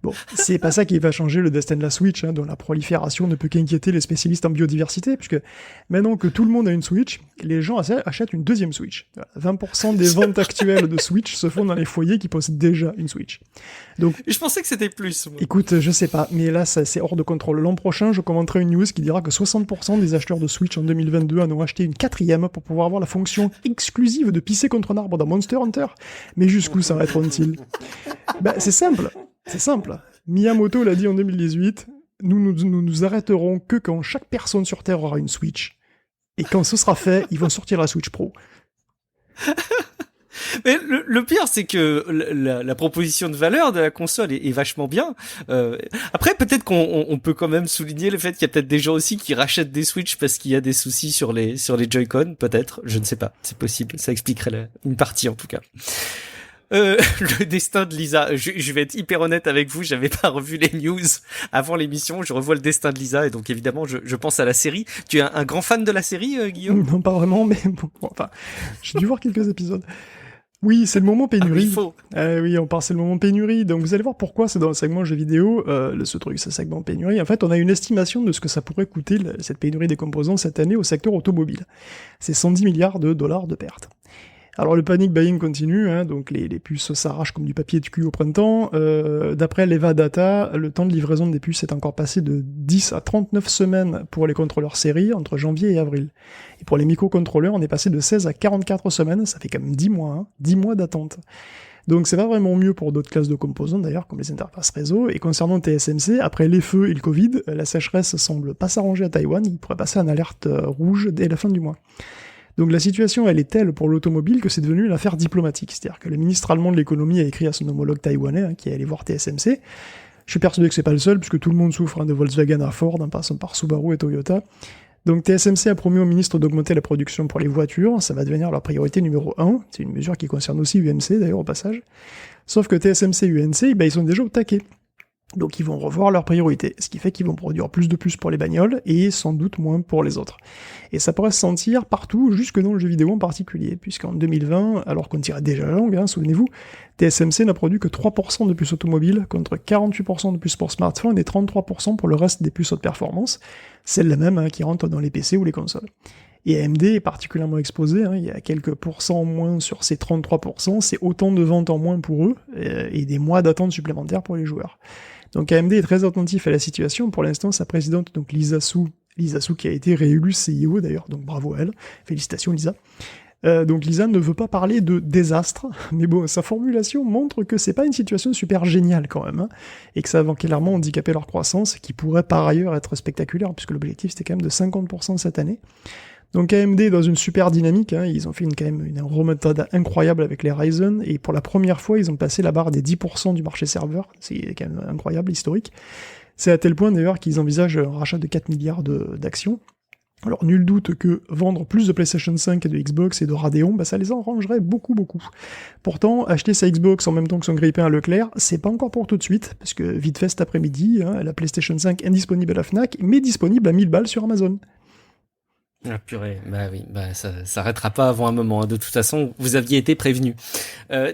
Bon, c'est pas ça qui va changer le destin de la Switch, hein, dont la prolifération ne peut qu'inquiéter les spécialistes en biodiversité, puisque maintenant que tout le monde a une Switch, les gens achètent une deuxième Switch. 20% des ventes actuelles de Switch se font dans les foyers qui possèdent déjà une Switch. Donc, je pensais que c'était plus. Moi. Écoute, je sais pas, mais là, c'est hors de contrôle. L'an prochain, je commenterai une news qui dira que 60% des acheteurs de Switch en 2022 en ont acheté une quatrième pour pouvoir avoir la fonction exclusive de pisser contre un arbre dans Monster Hunter. Mais jusqu'où ça s'arrêteront-ils? C'est simple. C'est simple. Miyamoto l'a dit en 2018, nous arrêterons que quand chaque personne sur Terre aura une Switch. Et quand ce sera fait, ils vont sortir la Switch Pro. Mais le pire, c'est que la proposition de valeur de la console est vachement bien. Après, peut-être qu'on peut quand même souligner le fait qu'il y a peut-être des gens aussi qui rachètent des Switch parce qu'il y a des soucis sur les Joy-Con, peut-être. Je ne sais pas. C'est possible. Ça expliquerait une partie, en tout cas. Le destin de Lisa. Je vais être hyper honnête avec vous, j'avais pas revu les news avant l'émission, je revois le destin de Lisa et donc évidemment je pense à la série. Tu es un grand fan de la série, Guillaume? Non, pas vraiment, mais bon, enfin, j'ai dû voir quelques épisodes. Oui, c'est le moment pénurie. Oui, c'est le moment pénurie. Donc vous allez voir pourquoi c'est dans le segment jeux vidéo, ce segment pénurie. En fait, on a une estimation de ce que ça pourrait coûter, cette pénurie des composants cette année au secteur automobile. C'est 110 milliards de dollars de pertes. Alors le panic buying continue, hein, donc les puces s'arrachent comme du papier de cul au printemps. D'après l'Eva Data, le temps de livraison des puces est encore passé de 10 à 39 semaines pour les contrôleurs série entre janvier et avril. Et pour les microcontrôleurs, on est passé de 16 à 44 semaines, ça fait quand même 10 mois, hein, 10 mois d'attente. Donc c'est pas vraiment mieux pour d'autres classes de composants d'ailleurs, comme les interfaces réseau. Et concernant TSMC, après les feux et le Covid, la sécheresse semble pas s'arranger à Taïwan, il pourrait passer en alerte rouge dès la fin du mois. Donc la situation, elle est telle pour l'automobile que c'est devenu une affaire diplomatique. C'est-à-dire que le ministre allemand de l'économie a écrit à son homologue taïwanais, hein, qui est allé voir TSMC, Je suis persuadé que c'est pas le seul, puisque tout le monde souffre de Volkswagen à Ford, en passant par Subaru et Toyota. Donc TSMC a promis au ministre d'augmenter la production pour les voitures, ça va devenir leur priorité numéro 1, c'est une mesure qui concerne aussi UMC d'ailleurs au passage. Sauf que TSMC et UNC, ils sont déjà au taquet. Donc ils vont revoir leurs priorités, ce qui fait qu'ils vont produire plus de puces pour les bagnoles et sans doute moins pour les autres. Et ça pourrait se sentir partout, jusque dans le jeu vidéo en particulier, puisqu'en 2020, alors qu'on tirait déjà la langue, souvenez-vous, TSMC n'a produit que 3% de puces automobiles, contre 48% de puces pour smartphones et 33% pour le reste des puces haute performance, celles-là même qui rentrent dans les PC ou les consoles. Et AMD est particulièrement exposé, il y a quelques pourcents en moins sur ces 33%, c'est autant de ventes en moins pour eux, et des mois d'attente supplémentaires pour les joueurs. Donc AMD est très attentif à la situation. Pour l'instant, sa présidente, donc Lisa Su qui a été réélue CEO d'ailleurs, donc bravo à elle, félicitations Lisa. Donc Lisa ne veut pas parler de désastre, mais bon, sa formulation montre que c'est pas une situation super géniale quand même, et que ça va clairement handicaper leur croissance, qui pourrait par ailleurs être spectaculaire, puisque l'objectif c'était quand même de 50% cette année. Donc AMD est dans une super dynamique, ils ont fait quand même une remontada incroyable avec les Ryzen, et pour la première fois ils ont passé la barre des 10% du marché serveur, c'est quand même incroyable, historique. C'est à tel point d'ailleurs qu'ils envisagent un rachat de 4 milliards d'actions. Alors nul doute que vendre plus de PlayStation 5 et de Xbox et de Radeon, ça les arrangerait beaucoup. Pourtant, acheter sa Xbox en même temps que son grille-pain à Leclerc, c'est pas encore pour tout de suite, parce que vite fait cet après-midi, la PlayStation 5 indisponible à la Fnac, mais disponible à 1000 balles sur Amazon. Ah purée, oui, ça s'arrêtera pas avant un moment. De toute façon, vous aviez été prévenu.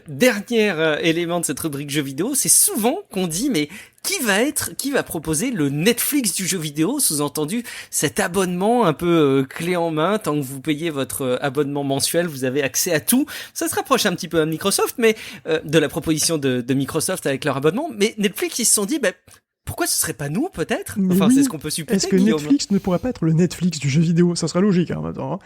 Dernier élément de cette rubrique jeux vidéo, c'est souvent qu'on dit mais qui va proposer le Netflix du jeu vidéo, sous-entendu cet abonnement un peu clé en main, tant que vous payez votre abonnement mensuel, vous avez accès à tout. Ça se rapproche un petit peu à Microsoft, mais de la proposition de Microsoft avec leur abonnement. Mais Netflix, ils se sont dit, pourquoi ce serait pas nous, peut-être? Enfin, oui. C'est ce qu'on peut supposer. Est-ce que Netflix ne pourrait pas être le Netflix du jeu vidéo? Ça serait logique, maintenant.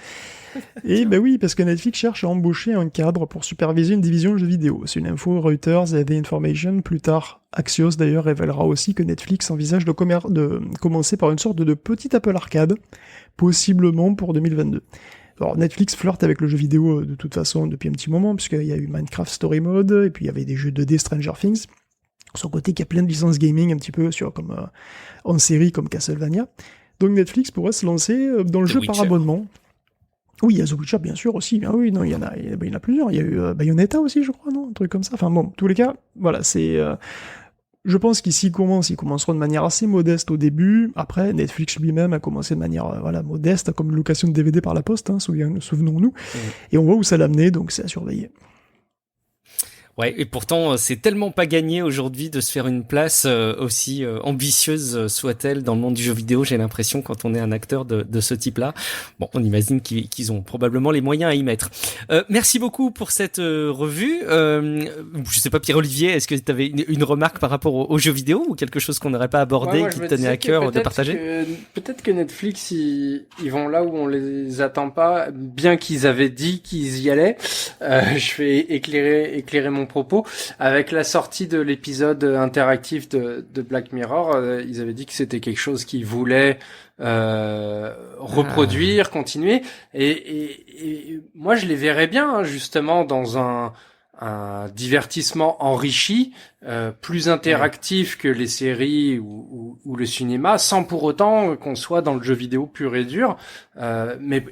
Et oui, parce que Netflix cherche à embaucher un cadre pour superviser une division de jeux vidéo. C'est une info Reuters et The Information. Plus tard, Axios d'ailleurs révélera aussi que Netflix envisage de commencer par une sorte de petit Apple Arcade, possiblement pour 2022. Alors Netflix flirte avec le jeu vidéo de toute façon depuis un petit moment, puisqu'il y a eu Minecraft Story Mode, et puis il y avait des jeux 2D Stranger Things. Son côté qu'il y a plein de licences gaming un petit peu en série comme Castlevania. Donc Netflix pourrait se lancer dans le jeu par abonnement. Oui, il y a The Witcher bien sûr aussi. Ah oui, non, il y en a plusieurs. Il y a eu Bayonetta aussi, je crois, non, un truc comme ça. Enfin bon, tous les cas, voilà, c'est. Je pense qu'ils commenceront de manière assez modeste au début. Après, Netflix lui-même a commencé de manière modeste, comme une location de DVD par la poste, souvenons-nous. Et on voit où ça l'a amené, donc c'est à surveiller. Ouais, et pourtant, c'est tellement pas gagné aujourd'hui de se faire une place aussi ambitieuse soit-elle dans le monde du jeu vidéo, j'ai l'impression, quand on est un acteur de ce type-là. Bon, on imagine qu'ils ont probablement les moyens à y mettre. Merci beaucoup pour cette revue. Je sais pas, Pierre-Olivier, est-ce que tu avais une remarque par rapport aux jeux vidéo ou quelque chose qu'on n'aurait pas abordé qui te tenait à cœur de partager? Peut-être que Netflix, ils vont là où on les attend pas, bien qu'ils avaient dit qu'ils y allaient. Je vais éclairer mon propos. Avec la sortie de l'épisode interactif de Black Mirror, ils avaient dit que c'était quelque chose qu'ils voulaient reproduire, continuer. Et moi, je les verrais bien, justement, dans un divertissement enrichi, plus interactif que les séries ou le cinéma, sans pour autant qu'on soit dans le jeu vidéo pur et dur.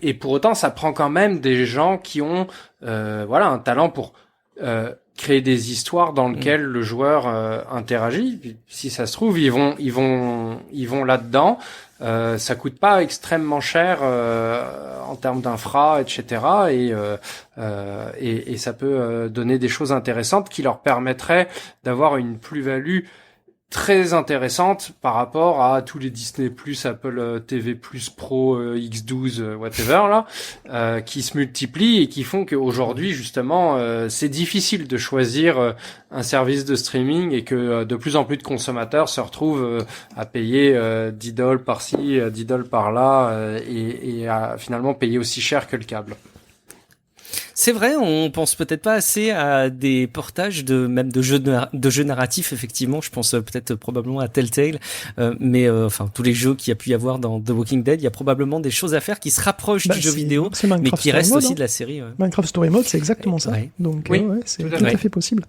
Et pour autant, ça prend quand même des gens qui ont un talent pour créer des histoires dans lesquelles le joueur interagit. Si ça se trouve, ils vont là-dedans. Ça coûte pas extrêmement cher en termes d'infra, etc. Et ça peut donner des choses intéressantes qui leur permettraient d'avoir une plus-value très intéressante par rapport à tous les Disney+, Apple TV+, Pro, X12, whatever là, qui se multiplient et qui font qu'aujourd'hui justement c'est difficile de choisir un service de streaming et que de plus en plus de consommateurs se retrouvent à payer $10 par-ci, $10 par-là et à finalement payer aussi cher que le câble. C'est vrai, on pense peut-être pas assez à des portages de jeux narratifs, effectivement. Je pense peut-être probablement à Telltale, mais tous les jeux qu'il y a pu y avoir dans The Walking Dead, il y a probablement des choses à faire qui se rapprochent du jeu vidéo, mais qui restent aussi de la série. Minecraft Story Mode, c'est exactement ça. Ouais. Donc oui, c'est tout à fait possible.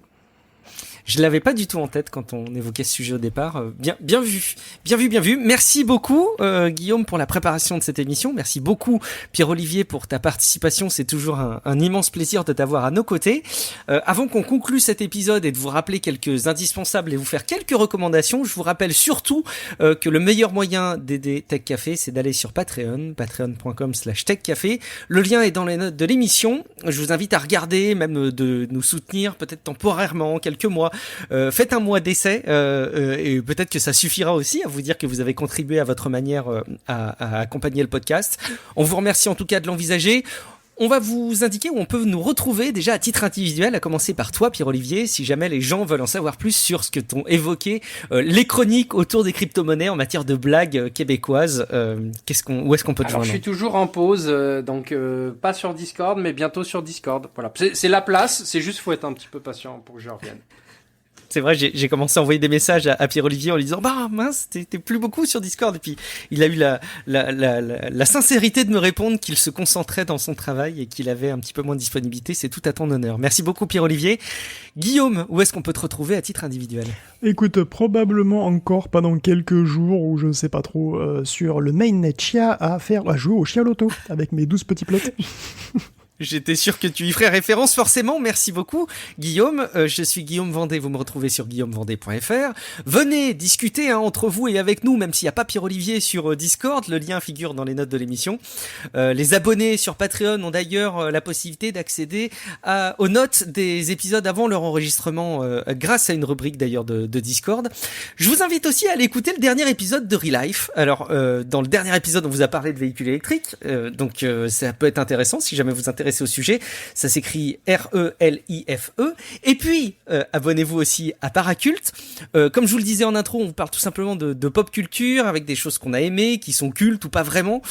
Je l'avais pas du tout en tête quand on évoquait ce sujet au départ. Bien vu. Merci beaucoup Guillaume pour la préparation de cette émission. Merci beaucoup Pierre-Olivier pour ta participation. C'est toujours un immense plaisir de t'avoir à nos côtés. Avant qu'on conclue cet épisode et de vous rappeler quelques indispensables et vous faire quelques recommandations, je vous rappelle surtout que le meilleur moyen d'aider Tech Café, c'est d'aller sur Patreon, patreon.com/techcafé. Le lien est dans les notes de l'émission. Je vous invite à regarder, même de nous soutenir, peut-être temporairement, quelques mois. Faites un mois d'essai et peut-être que ça suffira aussi à vous dire que vous avez contribué à votre manière à accompagner le podcast. On vous remercie en tout cas de l'envisager. On va vous indiquer où on peut nous retrouver déjà à titre individuel, à commencer par toi Pierre-Olivier, si jamais les gens veulent en savoir plus sur ce que t'ont évoqué, les chroniques autour des crypto-monnaies en matière de blagues québécoises. Où est-ce qu'on peut te joindre ? Je suis toujours en pause, donc pas sur Discord, mais bientôt sur Discord. Voilà, c'est la place, c'est juste faut être un petit peu patient pour que je revienne. C'est vrai, j'ai commencé à envoyer des messages à Pierre-Olivier en lui disant bah mince, t'es plus beaucoup sur Discord, et puis il a eu la sincérité de me répondre qu'il se concentrait dans son travail et qu'il avait un petit peu moins de disponibilité. C'est tout à ton honneur. Merci beaucoup Pierre-Olivier. Guillaume, où est-ce qu'on peut te retrouver à titre individuel ? Écoute, probablement encore pendant quelques jours ou je sais pas trop sur le mainnet Chia à jouer au Chia Loto avec mes 12 petits plots. J'étais sûr que tu y ferais référence forcément, merci beaucoup Guillaume. Je suis Guillaume Vendée, vous me retrouvez sur guillaumevendée.fr. Venez discuter entre vous et avec nous, même s'il n'y a pas Pierre-Olivier sur Discord, le lien figure dans les notes de l'émission. Les abonnés sur Patreon ont d'ailleurs la possibilité d'accéder aux notes des épisodes avant leur enregistrement grâce à une rubrique d'ailleurs de Discord. Je vous invite aussi à aller écouter le dernier épisode de Relife. Alors dans le dernier épisode on vous a parlé de véhicules électriques, donc ça peut être intéressant si jamais vous intéressez au sujet. Ça s'écrit RELIFE. Et puis abonnez-vous aussi à Paracult. Comme je vous le disais en intro, on vous parle tout simplement de pop culture avec des choses qu'on a aimées, qui sont cultes ou pas vraiment.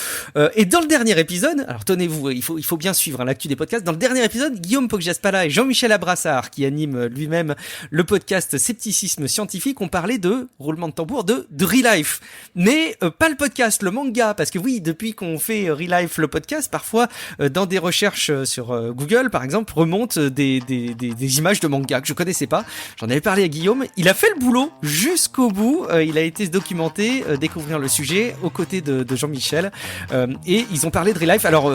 Et dans le dernier épisode, alors tenez-vous, il faut bien suivre l'actu des podcasts. Dans le dernier épisode, Guillaume Poggiaspala et Jean-Michel Abrassard, qui animent lui-même le podcast Scepticisme Scientifique, ont parlé de roulement de tambour de Relife. Mais pas le podcast, le manga, parce que oui, depuis qu'on fait Relife le podcast, parfois dans des recherches sur Google par exemple remontent des images de manga que je connaissais pas. J'en avais parlé à Guillaume, il a fait le boulot jusqu'au bout, il a été se documenter, découvrir le sujet aux côtés de Jean-Michel et ils ont parlé de Relife. Alors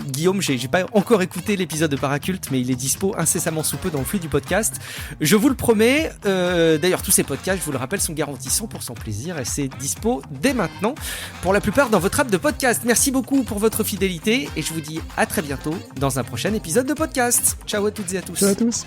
Guillaume, j'ai pas encore écouté l'épisode de Paracult, mais il est dispo incessamment sous peu dans le flux du podcast, je vous le promets. D'ailleurs tous ces podcasts, je vous le rappelle, sont garantis 100% plaisir et c'est dispo dès maintenant pour la plupart dans votre app de podcast. Merci beaucoup pour votre fidélité et je vous dis à très bientôt dans un prochain épisode de podcast. Ciao à toutes et à tous. Ciao à tous.